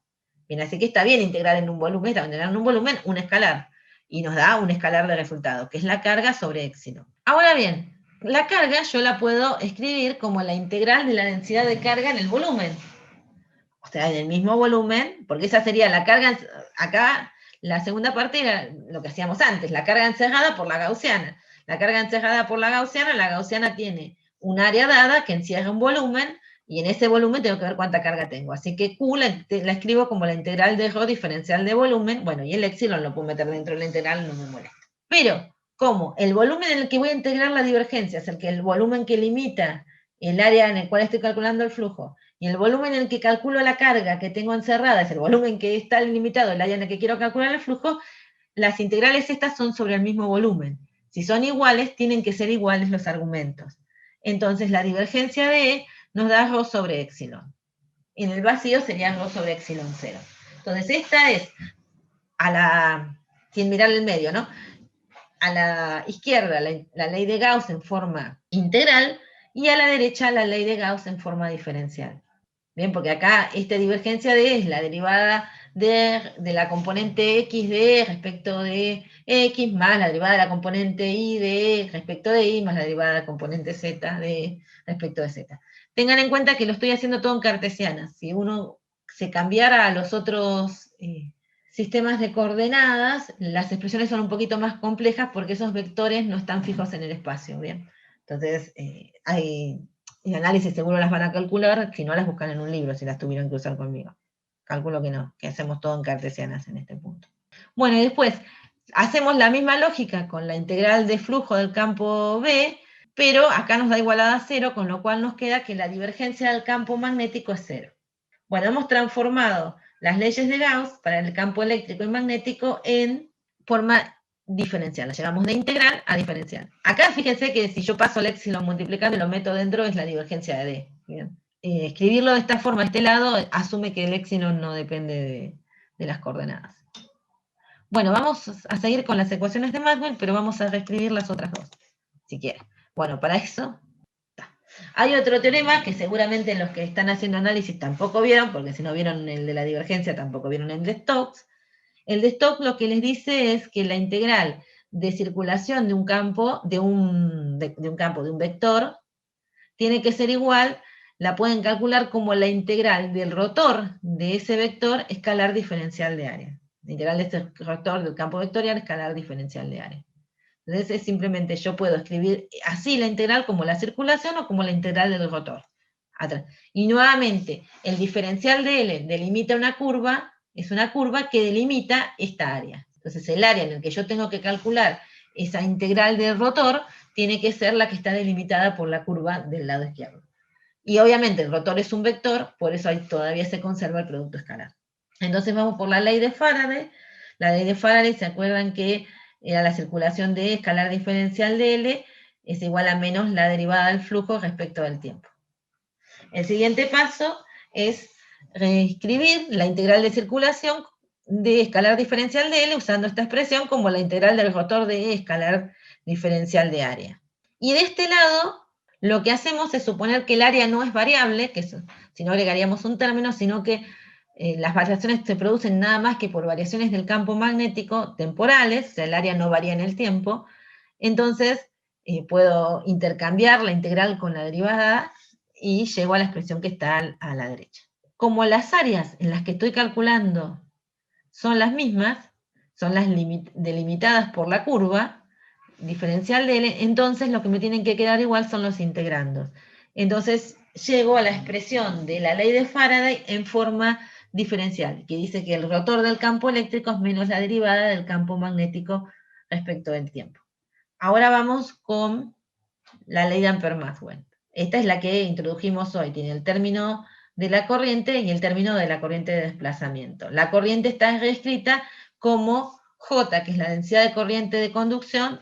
Bien, así que está bien integrar en un volumen, está bien integrar en un volumen un escalar. Y nos da un escalar de resultado, que es la carga sobre éxito. Ahora bien, la carga yo la puedo escribir como la integral de la densidad de carga en el volumen. O sea, en el mismo volumen, porque esa sería la carga, acá la segunda parte era lo que hacíamos antes, la carga encerrada por la gaussiana. La carga encerrada por la gaussiana tiene un área dada que encierra un volumen, y en ese volumen tengo que ver cuánta carga tengo. Así que Q la escribo como la integral de ρ diferencial de volumen, bueno, y el épsilon lo puedo meter dentro de la integral, no me molesta. Pero, como el volumen en el que voy a integrar la divergencia es el volumen que limita el área en el cual estoy calculando el flujo, y el volumen en el que calculo la carga que tengo encerrada es el volumen que está limitado, el área en el que quiero calcular el flujo, las integrales estas son sobre el mismo volumen. Si son iguales, tienen que ser iguales los argumentos. Entonces, la divergencia de E nos da ρ sobre éxilon. En el vacío sería ρ sobre éxilon 0. Entonces, esta es, sin mirar el medio, ¿no? A la izquierda la ley de Gauss en forma integral, y a la derecha la ley de Gauss en forma diferencial. Bien, porque acá esta divergencia de E es la derivada de la componente x de E respecto de x, más la derivada de la componente y de E respecto de y, más la derivada de la componente z de E respecto de z. Tengan en cuenta que lo estoy haciendo todo en cartesiana. Si uno se cambiara a los otros sistemas de coordenadas, las expresiones son un poquito más complejas porque esos vectores no están fijos en el espacio, ¿bien? Entonces, en análisis seguro las van a calcular, si no las buscan en un libro, si las tuvieron que usar conmigo. Calculo que no, que hacemos todo en cartesianas en este punto. Bueno, y después hacemos la misma lógica con la integral de flujo del campo B, pero acá nos da igualada a 0, con lo cual nos queda que la divergencia del campo magnético es 0. Bueno, hemos transformado las leyes de Gauss para el campo eléctrico y magnético en forma diferencial. La llevamos de integral a diferencial. Acá fíjense que si yo paso el éxilon multiplicando y lo meto dentro es la divergencia de D. ¿Bien? Escribirlo de esta forma, este lado, asume que el éxilon no depende de las coordenadas. Bueno, vamos a seguir con las ecuaciones de Maxwell, pero vamos a reescribir las otras dos, si quieren. Bueno, para eso hay otro teorema que seguramente los que están haciendo análisis tampoco vieron, porque si no vieron el de la divergencia, tampoco vieron el de Stokes. El de Stokes lo que les dice es que la integral de circulación de un campo, de un vector, tiene que ser igual, la pueden calcular como la integral del rotor de ese vector escalar diferencial de área. La integral de este rotor del campo vectorial escalar diferencial de área. Entonces es simplemente yo puedo escribir así la integral como la circulación o como la integral del rotor. Y nuevamente, el diferencial de L delimita una curva, es una curva que delimita esta área. Entonces el área en el que yo tengo que calcular esa integral del rotor tiene que ser la que está delimitada por la curva del lado izquierdo. Y obviamente el rotor es un vector, por eso ahí todavía se conserva el producto escalar. Entonces vamos por la ley de Faraday. La ley de Faraday, ¿se acuerdan que era la circulación de escalar diferencial de L es igual a menos la derivada del flujo respecto del tiempo? El siguiente paso es reescribir la integral de circulación de escalar diferencial de L usando esta expresión como la integral del rotor de escalar diferencial de área. Y de este lado, lo que hacemos es suponer que el área no es variable, que si no agregaríamos un término, sino que las variaciones se producen nada más que por variaciones del campo magnético temporales, o sea, el área no varía en el tiempo, entonces puedo intercambiar la integral con la derivada y llego a la expresión que está a la derecha. Como las áreas en las que estoy calculando son las mismas, son las delimitadas por la curva diferencial de L, entonces lo que me tienen que quedar igual son los integrandos. Entonces llego a la expresión de la ley de Faraday en forma diferencial, que dice que el rotor del campo eléctrico es menos la derivada del campo magnético respecto del tiempo. Ahora vamos con la ley de Ampère-Maxwell. Esta es la que introdujimos hoy, tiene el término de la corriente y el término de la corriente de desplazamiento. La corriente está reescrita como J, que es la densidad de corriente de conducción,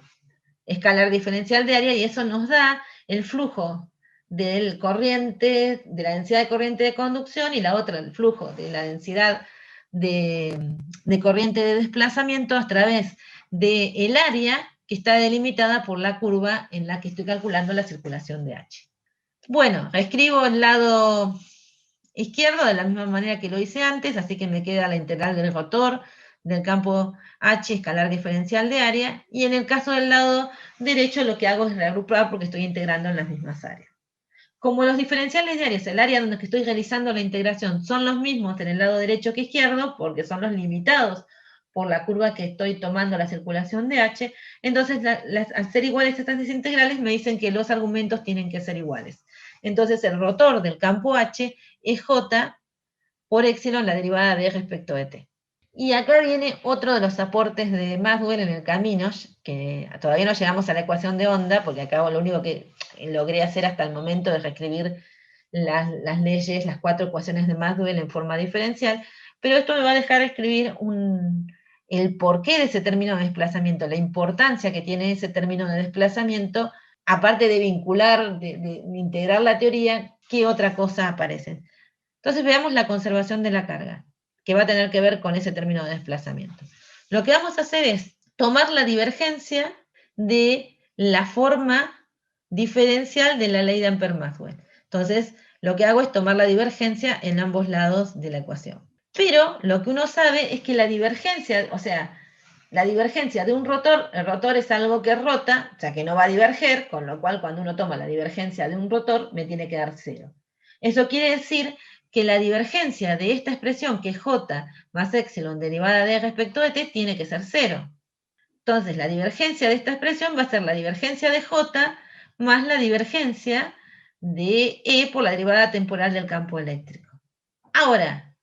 escalar diferencial de área, y eso nos da el flujo del corriente, de la densidad de corriente de conducción, y la otra, el flujo de la densidad de corriente de desplazamiento a través del área que está delimitada por la curva en la que estoy calculando la circulación de H. Bueno, escribo el lado izquierdo de la misma manera que lo hice antes, así que me queda la integral del rotor del campo H escalar diferencial de área, y en el caso del lado derecho lo que hago es reagrupar porque estoy integrando en las mismas áreas. Como los diferenciales de áreas, el área donde estoy realizando la integración, son los mismos en el lado derecho que izquierdo, porque son los limitados por la curva que estoy tomando la circulación de H, entonces al ser iguales estas integrales me dicen que los argumentos tienen que ser iguales. Entonces el rotor del campo H es J por epsilon la derivada de respecto de t. Y acá viene otro de los aportes de Maxwell en el camino, que todavía no llegamos a la ecuación de onda, porque acá lo único que logré hacer hasta el momento es reescribir las leyes, las 4 ecuaciones de Maxwell en forma diferencial, pero esto me va a dejar escribir el porqué de ese término de desplazamiento, la importancia que tiene ese término de desplazamiento, aparte de vincular, de integrar la teoría, ¿qué otra cosa aparece? Entonces veamos la conservación de la carga, que va a tener que ver con ese término de desplazamiento. Lo que vamos a hacer es tomar la divergencia de la forma diferencial de la ley de Ampère-Maxwell. Entonces, lo que hago es tomar la divergencia en ambos lados de la ecuación. Pero lo que uno sabe es que la divergencia, o sea, la divergencia de un rotor, el rotor es algo que rota, o sea, que no va a diverger, con lo cual cuando uno toma la divergencia de un rotor, me tiene que dar 0. Eso quiere decir que la divergencia de esta expresión, que es J más epsilon derivada de respecto de t, tiene que ser 0. Entonces, la divergencia de esta expresión va a ser la divergencia de J más la divergencia de E por la derivada temporal del campo eléctrico. Ahora,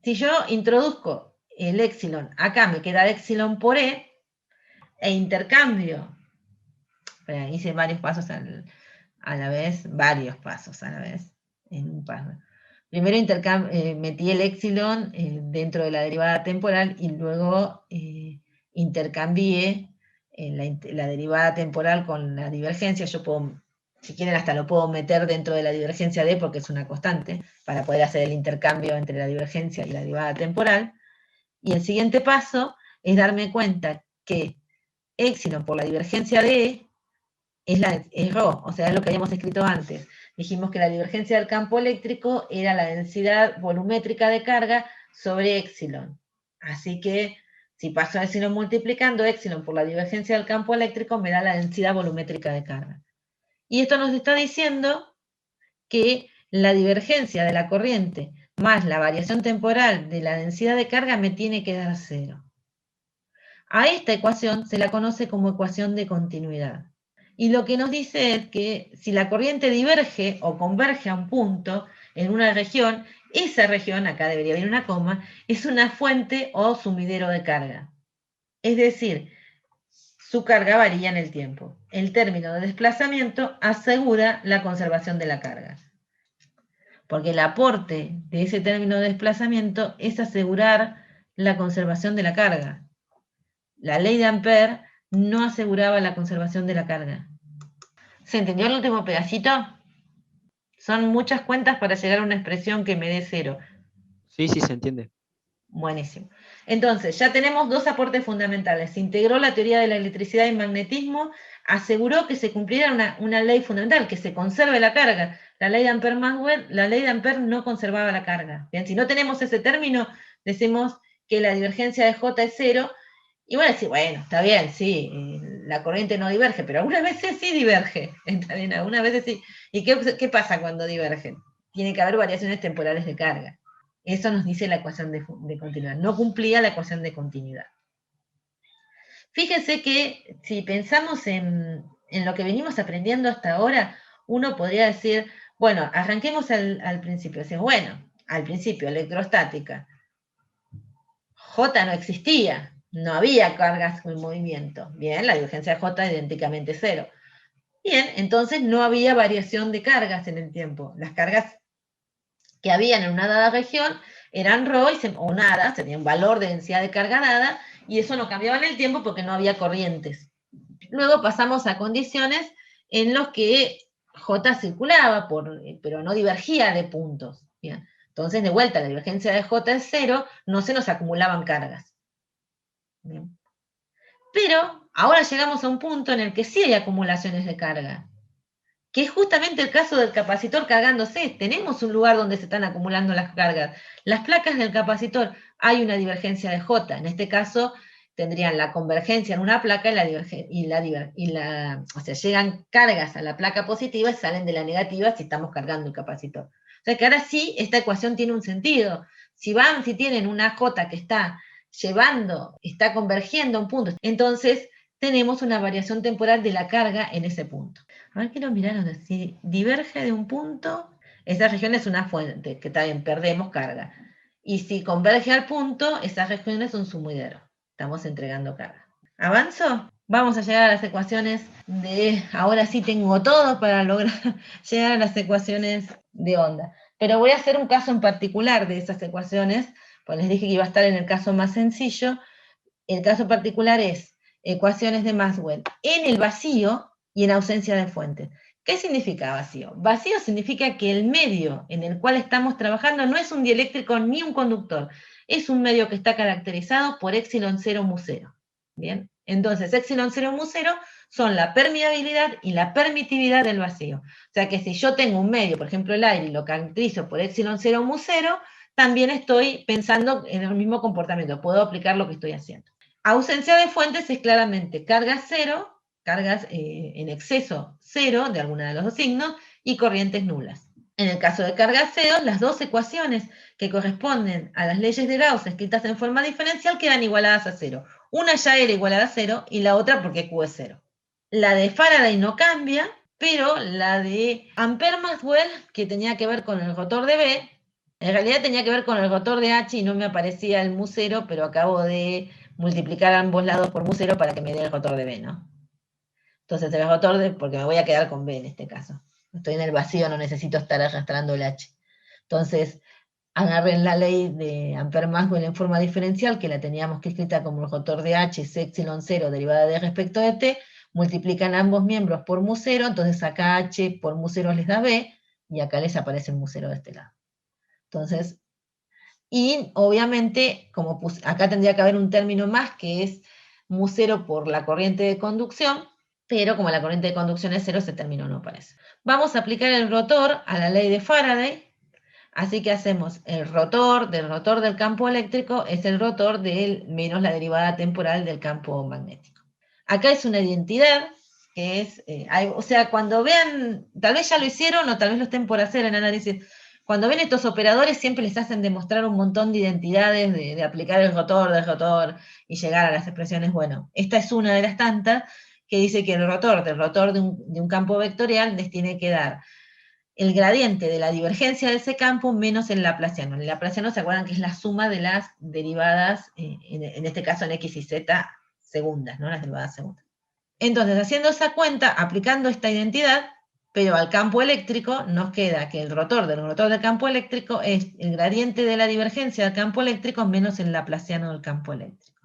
si yo introduzco el epsilon, acá me queda epsilon por E, e intercambio, hice varios pasos a la vez, en un paso. Primero metí el epsilon dentro de la derivada temporal y luego intercambié la derivada temporal con la divergencia. Yo puedo, si quieren, hasta lo puedo meter dentro de la divergencia D porque es una constante, para poder hacer el intercambio entre la divergencia y la derivada temporal. Y el siguiente paso es darme cuenta que epsilon por la divergencia de E es ρ, o sea, es lo que habíamos escrito antes. Dijimos que la divergencia del campo eléctrico era la densidad volumétrica de carga sobre epsilon. Así que, si paso a epsilon multiplicando epsilon por la divergencia del campo eléctrico, me da la densidad volumétrica de carga. Y esto nos está diciendo que la divergencia de la corriente más la variación temporal de la densidad de carga me tiene que dar 0. A esta ecuación se la conoce como ecuación de continuidad. Y lo que nos dice es que si la corriente diverge o converge a un punto en una región, esa región, acá debería haber una coma, es una fuente o sumidero de carga. Es decir, su carga varía en el tiempo. El término de desplazamiento asegura la conservación de la carga. Porque el aporte de ese término de desplazamiento es asegurar la conservación de la carga. La ley de Ampère no aseguraba la conservación de la carga. ¿Se entendió el último pedacito? Son muchas cuentas para llegar a una expresión que me dé 0. Sí, se entiende. Buenísimo. Entonces, ya tenemos 2 aportes fundamentales. Se integró la teoría de la electricidad y magnetismo, aseguró que se cumpliera una ley fundamental, que se conserve la carga, la ley de Ampère-Maxwell, la ley de Ampère no conservaba la carga. Bien, si no tenemos ese término, decimos que la divergencia de J es 0, y bueno, decir, bueno, está bien, sí, la corriente no diverge, pero algunas veces sí diverge, está bien, algunas veces sí. ¿Y qué pasa cuando divergen? Tiene que haber variaciones temporales de carga. Eso nos dice la ecuación de continuidad. No cumplía la ecuación de continuidad. Fíjense que si pensamos en lo que venimos aprendiendo hasta ahora, uno podría decir, bueno, arranquemos al principio. Decimos, bueno, al principio, electrostática. J no existía, no había cargas en movimiento. Bien, la divergencia de J es idénticamente 0. Bien, entonces no había variación de cargas en el tiempo. Las cargas que habían en una dada región eran ρ o nada, sería un valor de densidad de carga dada, y eso no cambiaba en el tiempo porque no había corrientes. Luego pasamos a condiciones en las que J circulaba, pero no divergía de puntos. Bien. Entonces, de vuelta, la divergencia de J es 0, no se nos acumulaban cargas. Bien. Pero ahora llegamos a un punto en el que sí hay acumulaciones de carga, que es justamente el caso del capacitor cargándose. Tenemos un lugar donde se están acumulando las cargas. Las placas del capacitor, hay una divergencia de J. En este caso, tendrían la convergencia en una placa o sea, llegan cargas a la placa positiva y salen de la negativa si estamos cargando el capacitor. O sea que ahora sí, esta ecuación tiene un sentido. Si tienen una J que está convergiendo a un punto, entonces tenemos una variación temporal de la carga en ese punto. A ver, quiero mirar donde si diverge de un punto, esa región es una fuente, que también perdemos carga. Y si converge al punto, esa región es un sumidero. Estamos entregando carga. ¿Avanzo? Vamos a llegar a las ecuaciones ahora sí tengo todo para lograr llegar a las ecuaciones de onda. Pero voy a hacer un caso en particular de esas ecuaciones, pues les dije que iba a estar en el caso más sencillo. El caso particular es ecuaciones de Maxwell en el vacío y en ausencia de fuentes. ¿Qué significa vacío? Vacío significa que el medio en el cual estamos trabajando no es un dieléctrico ni un conductor, es un medio que está caracterizado por epsilon 0 mu 0. Bien, entonces epsilon 0 mu 0 son la permeabilidad y la permitividad del vacío. O sea que si yo tengo un medio, por ejemplo el aire, y lo caracterizo por epsilon 0 mu 0, también estoy pensando en el mismo comportamiento, puedo aplicar lo que estoy haciendo. Ausencia de fuentes es claramente cargas cero, cargas en exceso cero de alguna de los dos signos, y corrientes nulas. En el caso de cargas cero, las dos ecuaciones que corresponden a las leyes de Gauss escritas en forma diferencial quedan igualadas a cero. Una ya era igualada a cero y la otra porque Q es cero. La de Faraday no cambia, pero la de Ampère-Maxwell, que tenía que ver con el rotor de B, en realidad tenía que ver con el rotor de H y no me aparecía el mu cero, pero acabo de multiplicar ambos lados por mu cero para que me dé el rotor de B, ¿no? Entonces el rotor de, porque me voy a quedar con B en este caso. Estoy en el vacío, no necesito estar arrastrando el H. Entonces, agarren la ley de Ampère-Maxwell en forma diferencial, que la teníamos que escrita como el rotor de H es epsilon 0 derivada de respecto de T, multiplican ambos miembros por mu 0, entonces acá H por mu 0 les da B, y acá les aparece el mu 0 de este lado. Entonces, y obviamente, como acá tendría que haber un término más que es mu 0 por la corriente de conducción, pero como la corriente de conducción es 0, ese término no aparece. Vamos a aplicar el rotor a la ley de Faraday, así que hacemos el rotor del campo eléctrico es el rotor menos la derivada temporal del campo magnético. Acá es una identidad que es, o sea, cuando vean, tal vez ya lo hicieron o tal vez lo estén por hacer en análisis. Cuando ven estos operadores siempre les hacen demostrar un montón de identidades, de aplicar el rotor del rotor y llegar a las expresiones. Bueno, esta es una de las tantas que dice que el rotor de un campo vectorial les tiene que dar el gradiente de la divergencia de ese campo menos el laplaciano. El laplaciano, ¿se acuerdan que es la suma de las derivadas, en este caso en x y z segundas, ¿no? Las derivadas segundas. Entonces, haciendo esa cuenta, aplicando esta identidad, pero al campo eléctrico, nos queda que el rotor del campo eléctrico es el gradiente de la divergencia del campo eléctrico menos el laplaciano del campo eléctrico.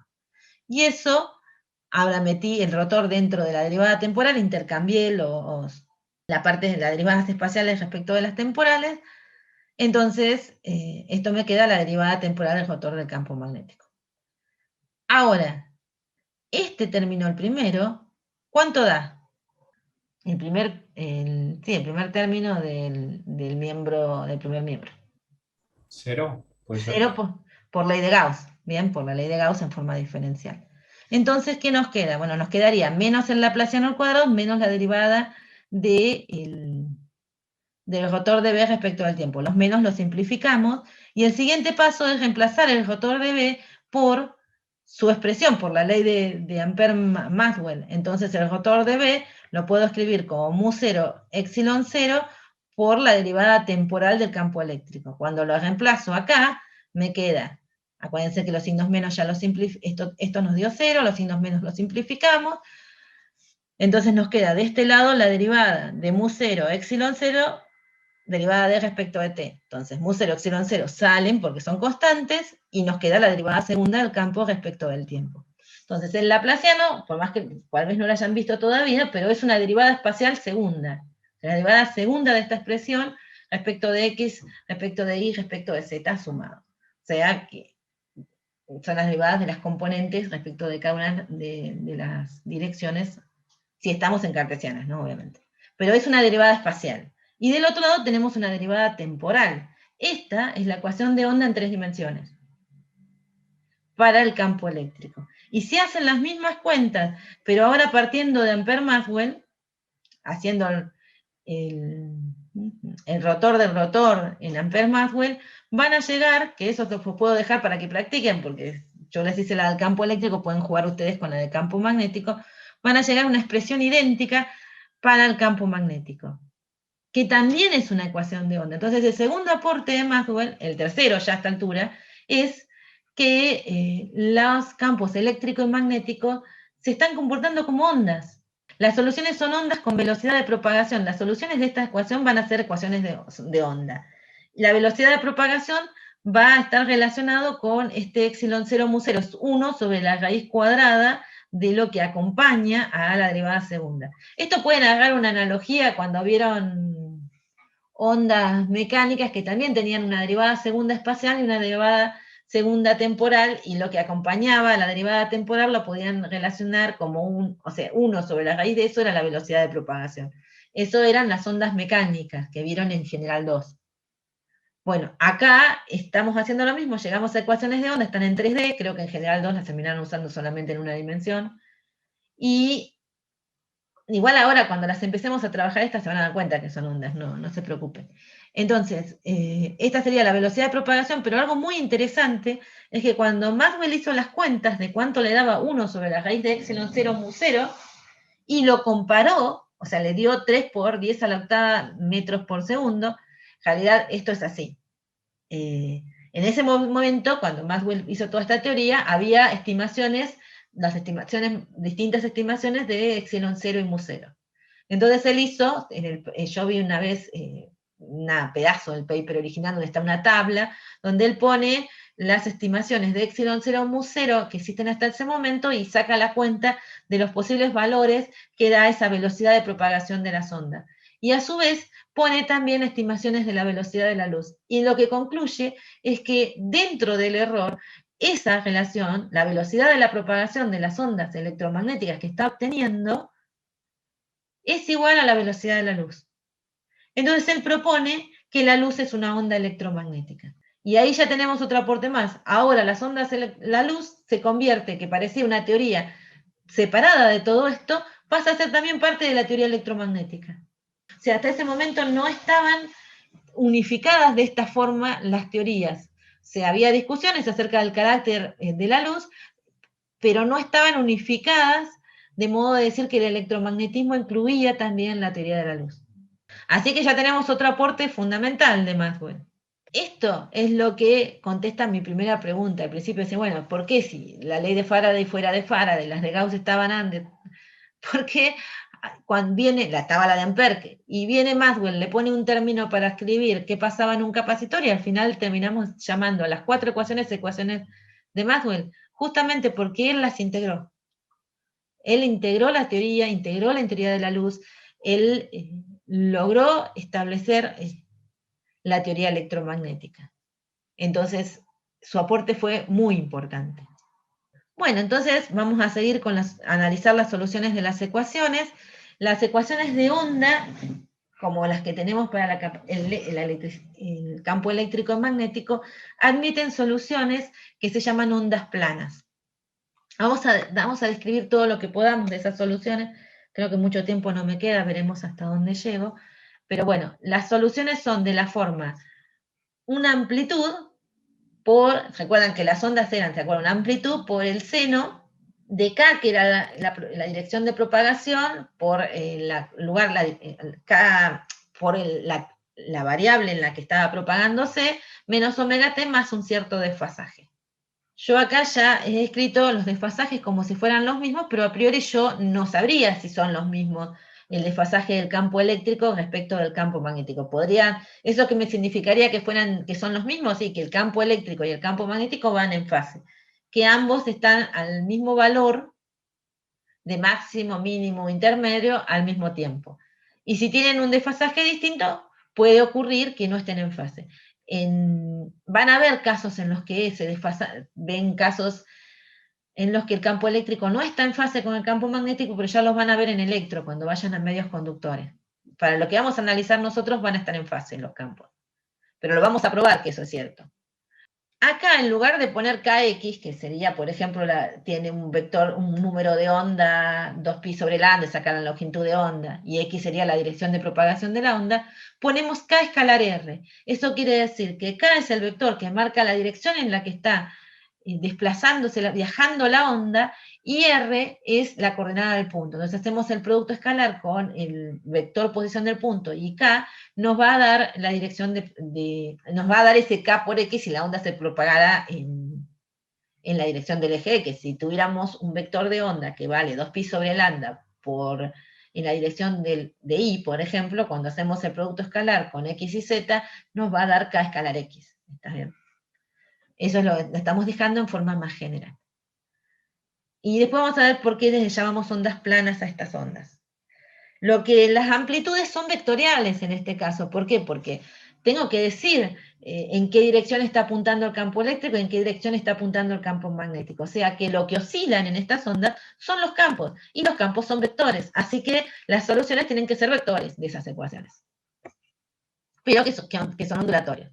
Y eso, ahora metí el rotor dentro de la derivada temporal, intercambié la parte de las derivadas espaciales respecto de las temporales, entonces esto me queda la derivada temporal del rotor del campo magnético. Ahora, este término, el primero, ¿cuánto da? el primer término del primer miembro. ¿Cero? Puede ser. Cero por ley de Gauss, ¿bien? Por la ley de Gauss en forma diferencial. Entonces, ¿qué nos queda? Bueno, nos quedaría menos el laplaciano al cuadrado, menos la derivada del rotor de B respecto al tiempo. Los menos los simplificamos, y el siguiente paso es reemplazar el rotor de B por su expresión, por la ley de Ampère-Maxwell. Entonces, el rotor de B lo puedo escribir como mu0, epsilon 0, por la derivada temporal del campo eléctrico. Cuando lo reemplazo acá, me queda, acuérdense que los signos menos ya los simplificamos, esto nos dio 0, los signos menos los simplificamos, entonces nos queda de este lado la derivada de mu0, epsilon 0, derivada de respecto de t. Entonces, mu0, epsilon 0 salen porque son constantes, y nos queda la derivada segunda del campo respecto del tiempo. Entonces, el laplaciano, por más que tal vez no lo hayan visto todavía, pero es una derivada espacial segunda. La derivada segunda de esta expresión respecto de x, respecto de y, respecto de z sumado. O sea que son las derivadas de las componentes respecto de cada una de las direcciones, si estamos en cartesianas, ¿no? Obviamente. Pero es una derivada espacial. Y del otro lado tenemos una derivada temporal. Esta es la ecuación de onda en 3 dimensiones para el campo eléctrico. Y si hacen las mismas cuentas, pero ahora partiendo de Ampère-Maxwell, haciendo el rotor del rotor en Ampère-Maxwell, van a llegar, que eso os puedo dejar para que practiquen, porque yo les hice la del campo eléctrico, pueden jugar ustedes con la del campo magnético, van a llegar a una expresión idéntica para el campo magnético, que también es una ecuación de onda. Entonces, el segundo aporte de Maxwell, el tercero ya a esta altura, es que los campos eléctrico y magnético se están comportando como ondas. Las soluciones son ondas con velocidad de propagación. Las soluciones de esta ecuación van a ser ecuaciones de onda. La velocidad de propagación va a estar relacionado con este epsilon 0 mu 0, es 1 sobre la raíz cuadrada de lo que acompaña a la derivada segunda. Esto pueden agarrar una analogía cuando vieron ondas mecánicas que también tenían una derivada segunda espacial y una derivada segunda temporal, y lo que acompañaba a la derivada temporal lo podían relacionar como o sea, 1 sobre la raíz de eso era la velocidad de propagación. Eso eran las ondas mecánicas que vieron en General 2. Bueno, acá estamos haciendo lo mismo, llegamos a ecuaciones de onda, están en 3D, creo que en General 2 las terminaron usando solamente en una dimensión, y igual ahora cuando las empecemos a trabajar estas se van a dar cuenta que son ondas, no se preocupen. Entonces, esta sería la velocidad de propagación, pero algo muy interesante es que cuando Maxwell hizo las cuentas de cuánto le daba 1 sobre la raíz de epsilon 0 mu 0, y lo comparó, o sea, le dio 3 por 10 a la octava metros por segundo, en realidad esto es así. En ese momento, cuando Maxwell hizo toda esta teoría, había estimaciones, distintas estimaciones de epsilon 0 y mu 0. Entonces él hizo, yo vi una vez un pedazo del paper original donde está una tabla, donde él pone las estimaciones de epsilon 0 mu 0 que existen hasta ese momento y saca la cuenta de los posibles valores que da esa velocidad de propagación de las ondas. Y a su vez pone también estimaciones de la velocidad de la luz. Y lo que concluye es que dentro del error, esa relación, la velocidad de la propagación de las ondas electromagnéticas que está obteniendo, es igual a la velocidad de la luz. Entonces él propone que la luz es una onda electromagnética. Y ahí ya tenemos otro aporte más. Ahora la luz se convierte, que parecía una teoría separada de todo esto, pasa a ser también parte de la teoría electromagnética. O sea, hasta ese momento no estaban unificadas de esta forma las teorías. Había discusiones acerca del carácter de la luz, pero no estaban unificadas de modo de decir que el electromagnetismo incluía también la teoría de la luz. Así que ya tenemos otro aporte fundamental de Maxwell. Esto es lo que contesta mi primera pregunta. Al principio dice, bueno, ¿por qué si la ley de Faraday fuera de Faraday, las de Gauss estaban antes? ¿Por qué cuando estaba la de Ampère, y viene Maxwell, le pone un término para escribir qué pasaba en un capacitor, y al final terminamos llamando a las 4 ecuaciones de Maxwell, justamente porque él las integró? Él integró la teoría de la luz, él logró establecer la teoría electromagnética. Entonces, su aporte fue muy importante. Bueno, entonces vamos a seguir con analizar las soluciones de las ecuaciones. las ecuaciones de onda, como las que tenemos para el campo eléctrico y magnético, admiten soluciones que se llaman ondas planas. Vamos a describir todo lo que podamos de esas soluciones. Creo que mucho tiempo no me queda, veremos hasta dónde llego. Pero bueno, las soluciones son de la forma una amplitud recuerdan que las ondas eran, ¿se acuerdan? Una amplitud por el seno de K, que era la dirección de propagación, por la variable en la que estaba propagándose, menos omega t más un cierto desfasaje. Yo acá ya he escrito los desfasajes como si fueran los mismos, pero a priori yo no sabría si son los mismos el desfasaje del campo eléctrico respecto del campo magnético. ¿Eso que me significaría que son los mismos? Sí, que el campo eléctrico y el campo magnético van en fase, que ambos están al mismo valor de máximo, mínimo, intermedio al mismo tiempo. Y si tienen un desfasaje distinto, puede ocurrir que no estén en fase. Van a haber casos en los que ven casos en los que el campo eléctrico no está en fase con el campo magnético, pero ya los van a ver en electro, cuando vayan a medios conductores. Para lo que vamos a analizar nosotros van a estar en fase en los campos. Pero lo vamos a probar que eso es cierto. Acá, en lugar de poner kx, que sería, por ejemplo, tiene un vector, un número de onda, 2pi sobre lambda, sacar la longitud de onda, y x sería la dirección de propagación de la onda, ponemos k escalar r. Eso quiere decir que k es el vector que marca la dirección en la que está desplazándose, viajando la onda, y r es la coordenada del punto. Entonces hacemos el producto escalar con el vector posición del punto, y k nos va a dar la dirección nos va a dar ese k por x si la onda se propagara en la dirección del eje x. Si tuviéramos un vector de onda que vale 2pi sobre lambda en la dirección de y, por ejemplo, cuando hacemos el producto escalar con x y z, nos va a dar k escalar x. ¿Está bien? Eso lo estamos dejando en forma más general. Y después vamos a ver por qué les llamamos ondas planas a estas ondas. Las amplitudes son vectoriales en este caso. ¿Por qué? Porque tengo que decir en qué dirección está apuntando el campo eléctrico y en qué dirección está apuntando el campo magnético. O sea que lo que oscilan en estas ondas son los campos, y los campos son vectores. Así que las soluciones tienen que ser vectores de esas ecuaciones. Pero que son ondulatorios.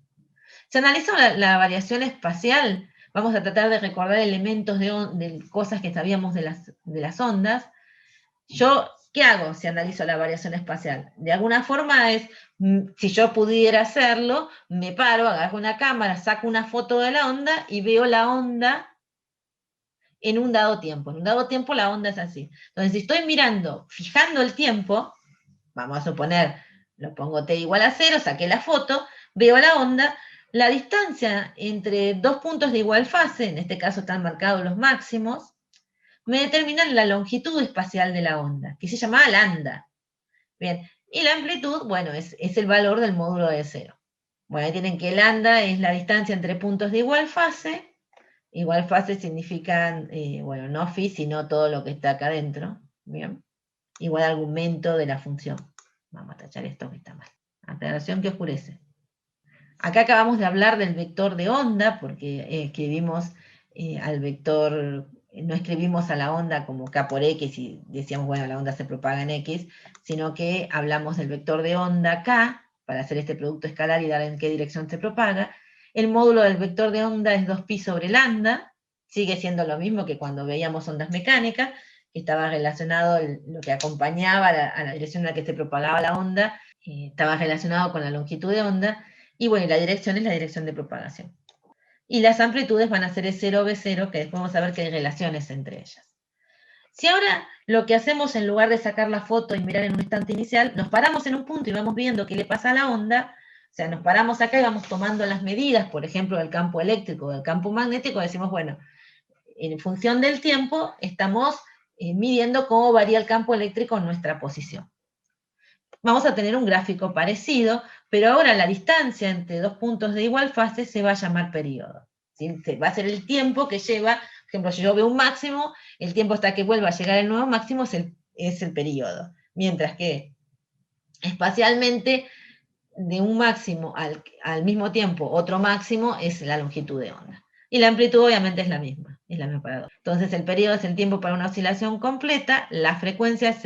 Se analizó la variación espacial. Vamos a tratar de recordar elementos de cosas que sabíamos de las ondas. ¿Qué hago si analizo la variación espacial? De alguna forma si yo pudiera hacerlo, me paro, agarro una cámara, saco una foto de la onda y veo la onda en un dado tiempo. En un dado tiempo la onda es así. Entonces, si estoy mirando, fijando el tiempo, vamos a suponer, lo pongo t igual a 0, saqué la foto, veo la onda. La distancia entre dos puntos de igual fase, en este caso están marcados los máximos, me determinan la longitud espacial de la onda, que se llama lambda. Bien, y la amplitud, bueno, es el valor del módulo de 0. Bueno, ahí tienen que lambda es la distancia entre puntos de igual fase. Igual fase significan, bueno, no phi, sino todo lo que está acá adentro. Bien, igual argumento de la función. Vamos a tachar esto que está mal. Aclaración que oscurece. Acá acabamos de hablar del vector de onda, porque escribimos al vector, no escribimos a la onda como k por x y decíamos, bueno, la onda se propaga en x, sino que hablamos del vector de onda k, para hacer este producto escalar y dar en qué dirección se propaga. El módulo del vector de onda es 2pi sobre lambda, sigue siendo lo mismo que cuando veíamos ondas mecánicas, que estaba relacionado, lo que acompañaba a la dirección en la que se propagaba la onda, estaba relacionado con la longitud de onda. Y bueno, la dirección es la dirección de propagación. Y las amplitudes van a ser E0, B0, que después vamos a ver que hay relaciones entre ellas. Si ahora lo que hacemos, en lugar de sacar la foto y mirar en un instante inicial, nos paramos en un punto y vamos viendo qué le pasa a la onda, o sea, nos paramos acá y vamos tomando las medidas, por ejemplo, del campo eléctrico o del campo magnético, decimos, bueno, en función del tiempo estamos midiendo cómo varía el campo eléctrico en nuestra posición. Vamos a tener un gráfico parecido, pero ahora la distancia entre dos puntos de igual fase se va a llamar periodo. ¿Sí? Va a ser el tiempo que lleva, por ejemplo, si yo veo un máximo, el tiempo hasta que vuelva a llegar el nuevo máximo es el periodo. Mientras que espacialmente, de un máximo al mismo tiempo, otro máximo es la longitud de onda. Y la amplitud obviamente es la misma paradoja. Entonces el periodo es el tiempo para una oscilación completa, la frecuencia es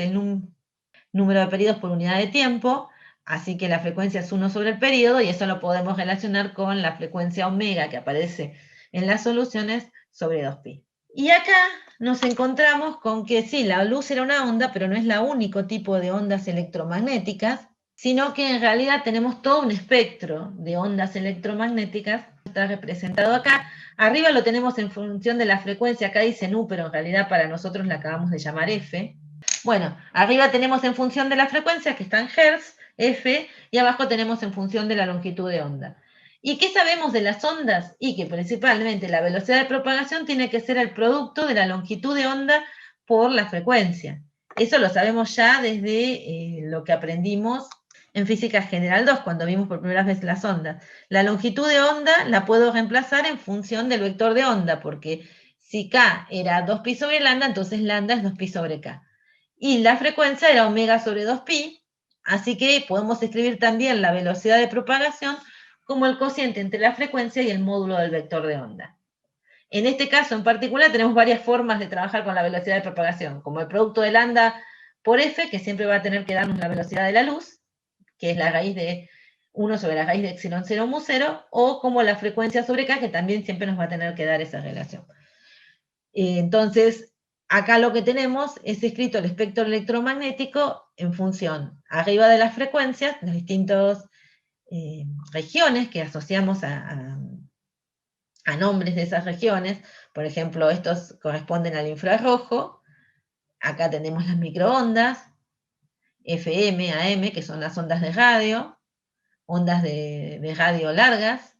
número de periodos por unidad de tiempo, así que la frecuencia es 1 sobre el periodo, y eso lo podemos relacionar con la frecuencia omega que aparece en las soluciones sobre 2pi. Y acá nos encontramos con que sí, la luz era una onda, pero no es el único tipo de ondas electromagnéticas, sino que en realidad tenemos todo un espectro de ondas electromagnéticas, está representado acá. Arriba lo tenemos en función de la frecuencia, acá dice nu, pero en realidad para nosotros la acabamos de llamar f. Bueno, arriba tenemos en función de la frecuencia, que está en hertz, f, y abajo tenemos en función de la longitud de onda. ¿Y qué sabemos de las ondas? Y que principalmente la velocidad de propagación tiene que ser el producto de la longitud de onda por la frecuencia. Eso lo sabemos ya desde lo que aprendimos en Física General 2, cuando vimos por primera vez las ondas. La longitud de onda la puedo reemplazar en función del vector de onda, porque si k era 2pi sobre lambda, entonces lambda es 2pi sobre k. Y la frecuencia era omega sobre 2pi, así que podemos escribir también la velocidad de propagación como el cociente entre la frecuencia y el módulo del vector de onda. En este caso en particular tenemos varias formas de trabajar con la velocidad de propagación, como el producto de lambda por f, que siempre va a tener que darnos la velocidad de la luz, que es la raíz de 1 sobre la raíz de epsilon 0 mu 0, o como la frecuencia sobre k, que también siempre nos va a tener que dar esa relación. Entonces, acá lo que tenemos es escrito el espectro electromagnético en función, arriba de las frecuencias, las distintas regiones que asociamos a nombres de esas regiones. Por ejemplo, estos corresponden al infrarrojo. Acá tenemos las microondas, FM, AM, que son las ondas de radio, ondas de radio largas,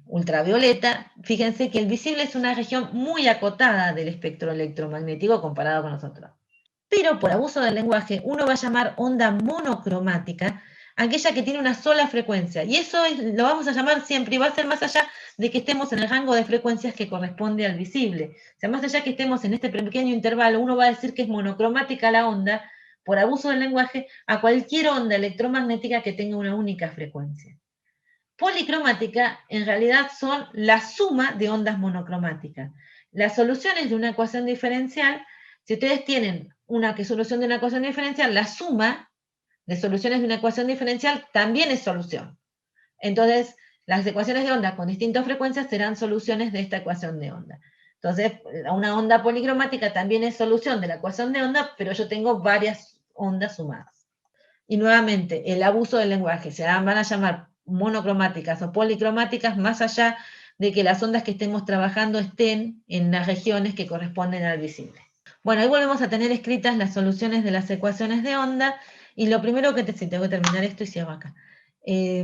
ultravioleta. Fíjense que el visible es una región muy acotada del espectro electromagnético comparado con nosotros. Pero por abuso del lenguaje, uno va a llamar onda monocromática aquella que tiene una sola frecuencia. Y eso lo vamos a llamar siempre, y va a ser más allá de que estemos en el rango de frecuencias que corresponde al visible. O sea, más allá que estemos en este pequeño intervalo, uno va a decir que es monocromática la onda, por abuso del lenguaje, a cualquier onda electromagnética que tenga una única frecuencia. Policromática, en realidad, son la suma de ondas monocromáticas. Las soluciones de una ecuación diferencial, si ustedes tienen una solución de una ecuación diferencial, la suma de soluciones de una ecuación diferencial también es solución. Entonces, las ecuaciones de onda con distintas frecuencias serán soluciones de esta ecuación de onda. Entonces, una onda policromática también es solución de la ecuación de onda, pero yo tengo varias ondas sumadas. Y nuevamente, el abuso del lenguaje, se van a llamar monocromáticas o policromáticas, más allá de que las ondas que estemos trabajando estén en las regiones que corresponden al visible. Bueno, ahí volvemos a tener escritas las soluciones de las ecuaciones de onda, y lo primero que tengo que terminar esto y cierro acá. Y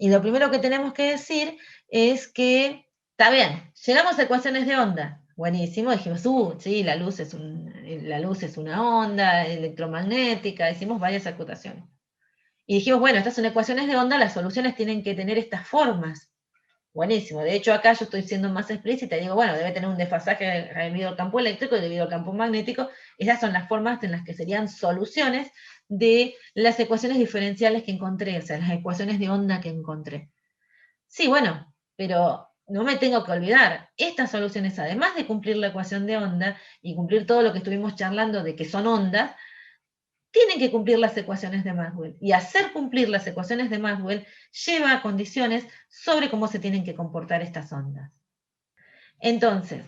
lo primero que tenemos que decir es que, está bien, llegamos a ecuaciones de onda, buenísimo, dijimos, sí, la luz es una onda electromagnética, hicimos varias acotaciones. Y dijimos, bueno, estas son ecuaciones de onda, las soluciones tienen que tener estas formas. Buenísimo, de hecho acá yo estoy siendo más explícita y digo, bueno, debe tener un desfasaje debido al campo eléctrico y debido al campo magnético. Esas son las formas en las que serían soluciones de las ecuaciones diferenciales que encontré, o sea, las ecuaciones de onda que encontré. Sí, bueno, pero no me tengo que olvidar, estas soluciones, además de cumplir la ecuación de onda y cumplir todo lo que estuvimos charlando de que son ondas, tienen que cumplir las ecuaciones de Maxwell. Y hacer cumplir las ecuaciones de Maxwell lleva a condiciones sobre cómo se tienen que comportar estas ondas. Entonces,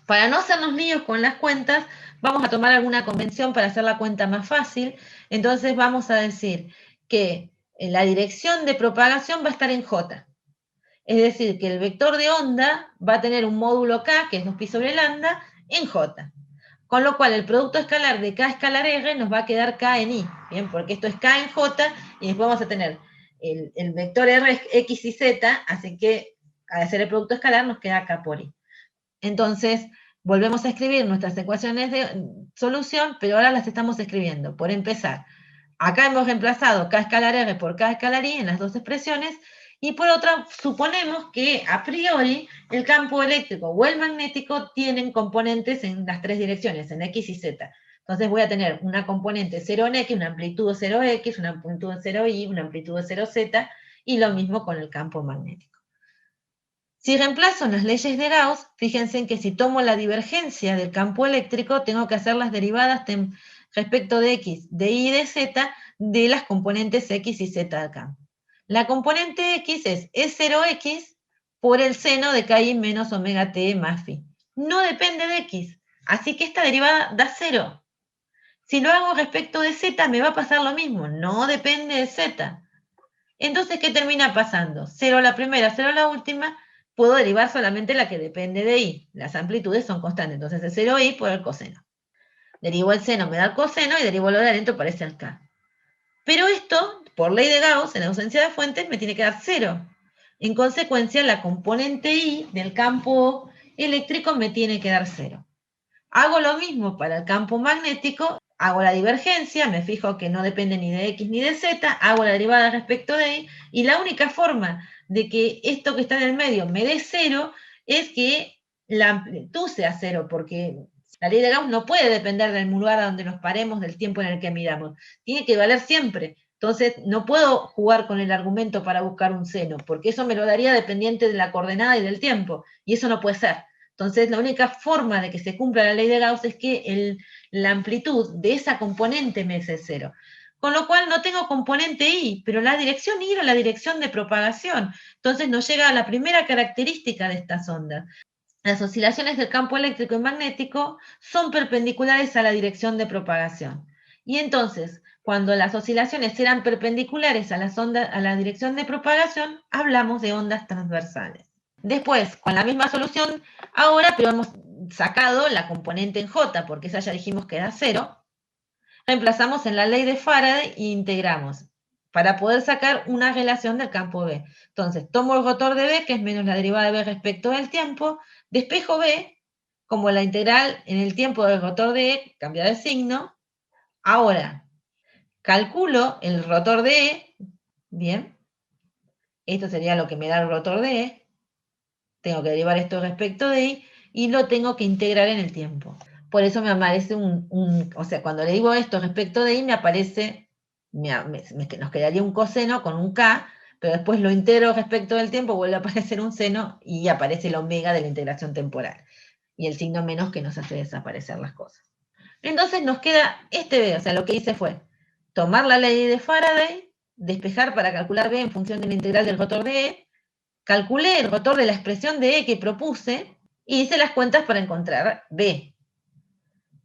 para no hacernos líos con las cuentas, vamos a tomar alguna convención para hacer la cuenta más fácil. Entonces vamos a decir que la dirección de propagación va a estar en J. Es decir, que el vector de onda va a tener un módulo K, que es 2pi sobre lambda, en J. Con lo cual el producto escalar de K escalar R nos va a quedar K en I, ¿bien? Porque esto es K en J, y después vamos a tener el vector R X y Z, así que al hacer el producto escalar nos queda K por I. Entonces, volvemos a escribir nuestras ecuaciones de solución, pero ahora las estamos escribiendo. Por empezar, acá hemos reemplazado K escalar R por K escalar I en las dos expresiones, y por otra, suponemos que a priori el campo eléctrico o el magnético tienen componentes en las tres direcciones, en X y Z. Entonces voy a tener una componente 0 en X, una amplitud 0X, una amplitud 0Y, una amplitud 0Z, y lo mismo con el campo magnético. Si reemplazo en las leyes de Gauss, fíjense en que si tomo la divergencia del campo eléctrico, tengo que hacer las derivadas respecto de x, de y de z, de las componentes x y z del campo. La componente x es E0x por el seno de KI menos omega t más phi. No depende de x, así que esta derivada da 0. Si lo hago respecto de z, me va a pasar lo mismo, no depende de z. Entonces, ¿qué termina pasando? 0 a la primera, 0 a la última, puedo derivar solamente la que depende de y. Las amplitudes son constantes, entonces es 0i por el coseno. Derivo el seno, me da el coseno, y derivo lo de adentro, parece el k. Pero esto, por ley de Gauss, en ausencia de fuentes, me tiene que dar 0. En consecuencia, la componente I del campo eléctrico me tiene que dar 0. Hago lo mismo para el campo magnético, hago la divergencia, me fijo que no depende ni de x ni de z, hago la derivada respecto de y, y la única forma de que esto que está en el medio me dé 0 es que la amplitud sea 0, porque la ley de Gauss no puede depender del lugar a donde nos paremos, del tiempo en el que miramos. Tiene que valer siempre. Entonces, no puedo jugar con el argumento para buscar un seno, porque eso me lo daría dependiente de la coordenada y del tiempo, y eso no puede ser. Entonces, la única forma de que se cumpla la ley de Gauss es que la amplitud de esa componente me dé 0. Con lo cual no tengo componente I, pero la dirección I era la dirección de propagación. Entonces nos llega a la primera característica de estas ondas. Las oscilaciones del campo eléctrico y magnético son perpendiculares a la dirección de propagación. Y entonces, cuando las oscilaciones eran perpendiculares a la dirección de propagación, hablamos de ondas transversales. Después, con la misma solución, ahora, pero hemos sacado la componente en J, porque esa ya dijimos que era 0, reemplazamos en la ley de Faraday e integramos para poder sacar una relación del campo B. Entonces, tomo el rotor de B, que es menos la derivada de B respecto del tiempo, despejo B como la integral en el tiempo del rotor de E, cambia de signo. Ahora, calculo el rotor de E, bien, esto sería lo que me da el rotor de E, tengo que derivar esto respecto de I, y lo tengo que integrar en el tiempo. Por eso me aparece o sea, cuando le digo esto respecto de I, me aparece, nos quedaría un coseno con un K, pero después lo integro respecto del tiempo, vuelve a aparecer un seno, y aparece el omega de la integración temporal. Y el signo menos que nos hace desaparecer las cosas. Entonces nos queda este B, o sea, lo que hice fue tomar la ley de Faraday, despejar para calcular B en función de la integral del rotor de E, calculé el rotor de la expresión de E que propuse y hice las cuentas para encontrar B.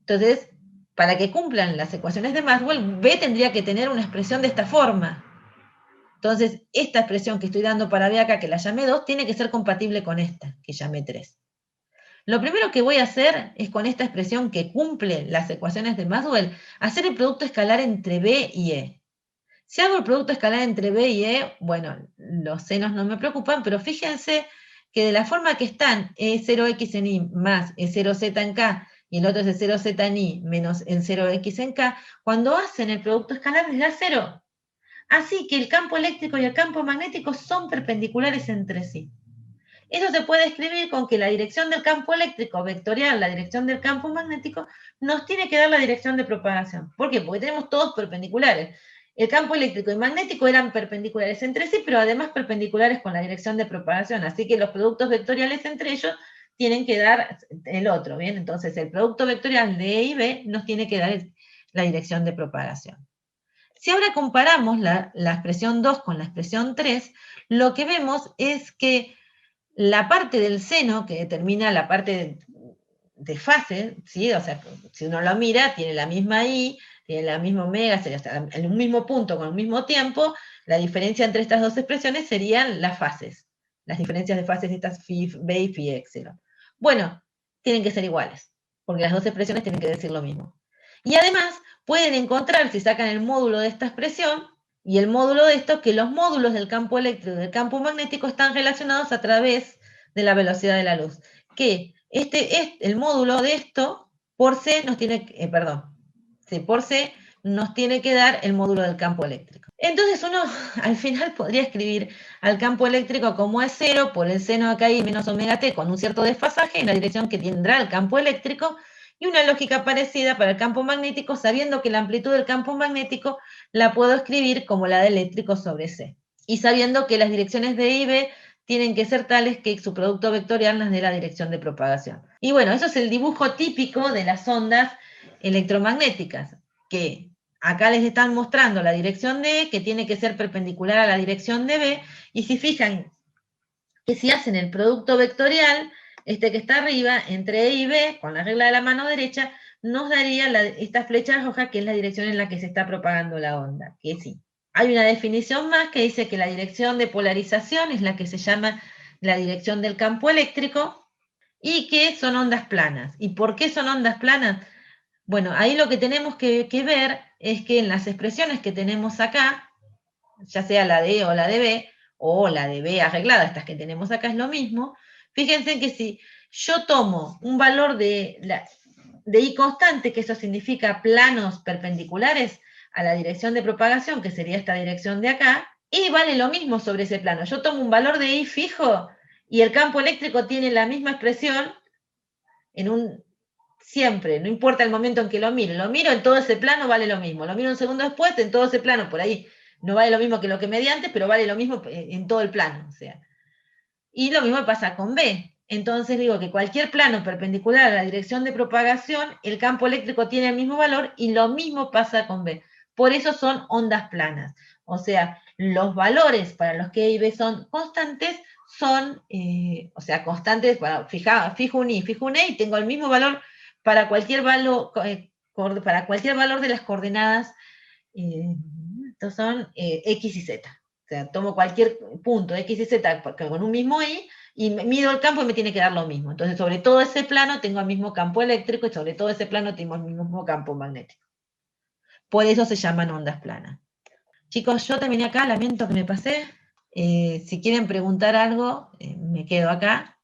Entonces, para que cumplan las ecuaciones de Maxwell, B tendría que tener una expresión de esta forma. Entonces, esta expresión que estoy dando para B acá, que la llamé 2, tiene que ser compatible con esta, que llamé 3. Lo primero que voy a hacer es con esta expresión que cumple las ecuaciones de Maxwell, hacer el producto escalar entre B y E. Si hago el producto escalar entre B y E, bueno, los senos no me preocupan, pero fíjense que de la forma que están E0x en I más E0z en K, y el otro es E0z en I menos E0x en K, cuando hacen el producto escalar les da 0. Así que el campo eléctrico y el campo magnético son perpendiculares entre sí. Eso se puede escribir con que la dirección del campo eléctrico vectorial, la dirección del campo magnético, nos tiene que dar la dirección de propagación. ¿Por qué? Porque tenemos todos perpendiculares. El campo eléctrico y magnético eran perpendiculares entre sí, pero además perpendiculares con la dirección de propagación. Así que los productos vectoriales entre ellos tienen que dar el otro, ¿bien? Entonces el producto vectorial de E y B nos tiene que dar la dirección de propagación. Si ahora comparamos la expresión 2 con la expresión 3, lo que vemos es que la parte del seno, que determina la parte de fase, ¿sí? O sea, si uno lo mira, tiene la misma I, tiene la misma omega, sería en un mismo punto con el mismo tiempo, la diferencia entre estas dos expresiones serían las fases, las diferencias de fases de estas phi B y phi epsilon. Bueno, tienen que ser iguales, porque las dos expresiones tienen que decir lo mismo. Y además, pueden encontrar, si sacan el módulo de esta expresión, y el módulo de esto, que los módulos del campo eléctrico y del campo magnético están relacionados a través de la velocidad de la luz. Que el módulo de esto, por C nos tiene, por C nos tiene que dar el módulo del campo eléctrico. Entonces uno al final podría escribir al campo eléctrico como es 0 por el seno de KI menos omega t con un cierto desfasaje en la dirección que tendrá el campo eléctrico, y una lógica parecida para el campo magnético, sabiendo que la amplitud del campo magnético la puedo escribir como la del eléctrico sobre C. Y sabiendo que las direcciones de I y B tienen que ser tales que su producto vectorial nos dé la dirección de propagación. Y bueno, eso es el dibujo típico de las ondas electromagnéticas, que acá les están mostrando la dirección de E, que tiene que ser perpendicular a la dirección de B, y si fijan que si hacen el producto vectorial, este que está arriba, entre E y B, con la regla de la mano derecha, nos daría esta flecha roja, que es la dirección en la que se está propagando la onda, que sí. Hay una definición más que dice que la dirección de polarización es la que se llama la dirección del campo eléctrico, y que son ondas planas. ¿Y por qué son ondas planas? Bueno, ahí lo que tenemos que ver es que en las expresiones que tenemos acá, ya sea la de E o la de B, o la de B arreglada, estas que tenemos acá es lo mismo, fíjense que si yo tomo un valor de I constante, que eso significa planos perpendiculares a la dirección de propagación, que sería esta dirección de acá, y vale lo mismo sobre ese plano. Yo tomo un valor de I fijo, y el campo eléctrico tiene la misma expresión siempre, no importa el momento en que lo miro en todo ese plano, vale lo mismo. Lo miro un segundo después, en todo ese plano, por ahí no vale lo mismo que lo que mediante, pero vale lo mismo en todo el plano. O sea. Y lo mismo pasa con B. Entonces digo que cualquier plano perpendicular a la dirección de propagación, el campo eléctrico tiene el mismo valor, y lo mismo pasa con B. Por eso son ondas planas. O sea, los valores para los que E y B son constantes son, constantes, fijo un I, fijo un E, y tengo el mismo valor para cualquier valor de las coordenadas. Estos son X y Z. O sea, tomo cualquier punto X y Z con un mismo I, y mido el campo y me tiene que dar lo mismo. Entonces, sobre todo ese plano tengo el mismo campo eléctrico, y sobre todo ese plano tengo el mismo campo magnético. Por eso se llaman ondas planas. Chicos, yo terminé acá, lamento que me pasé. Si quieren preguntar algo, me quedo acá.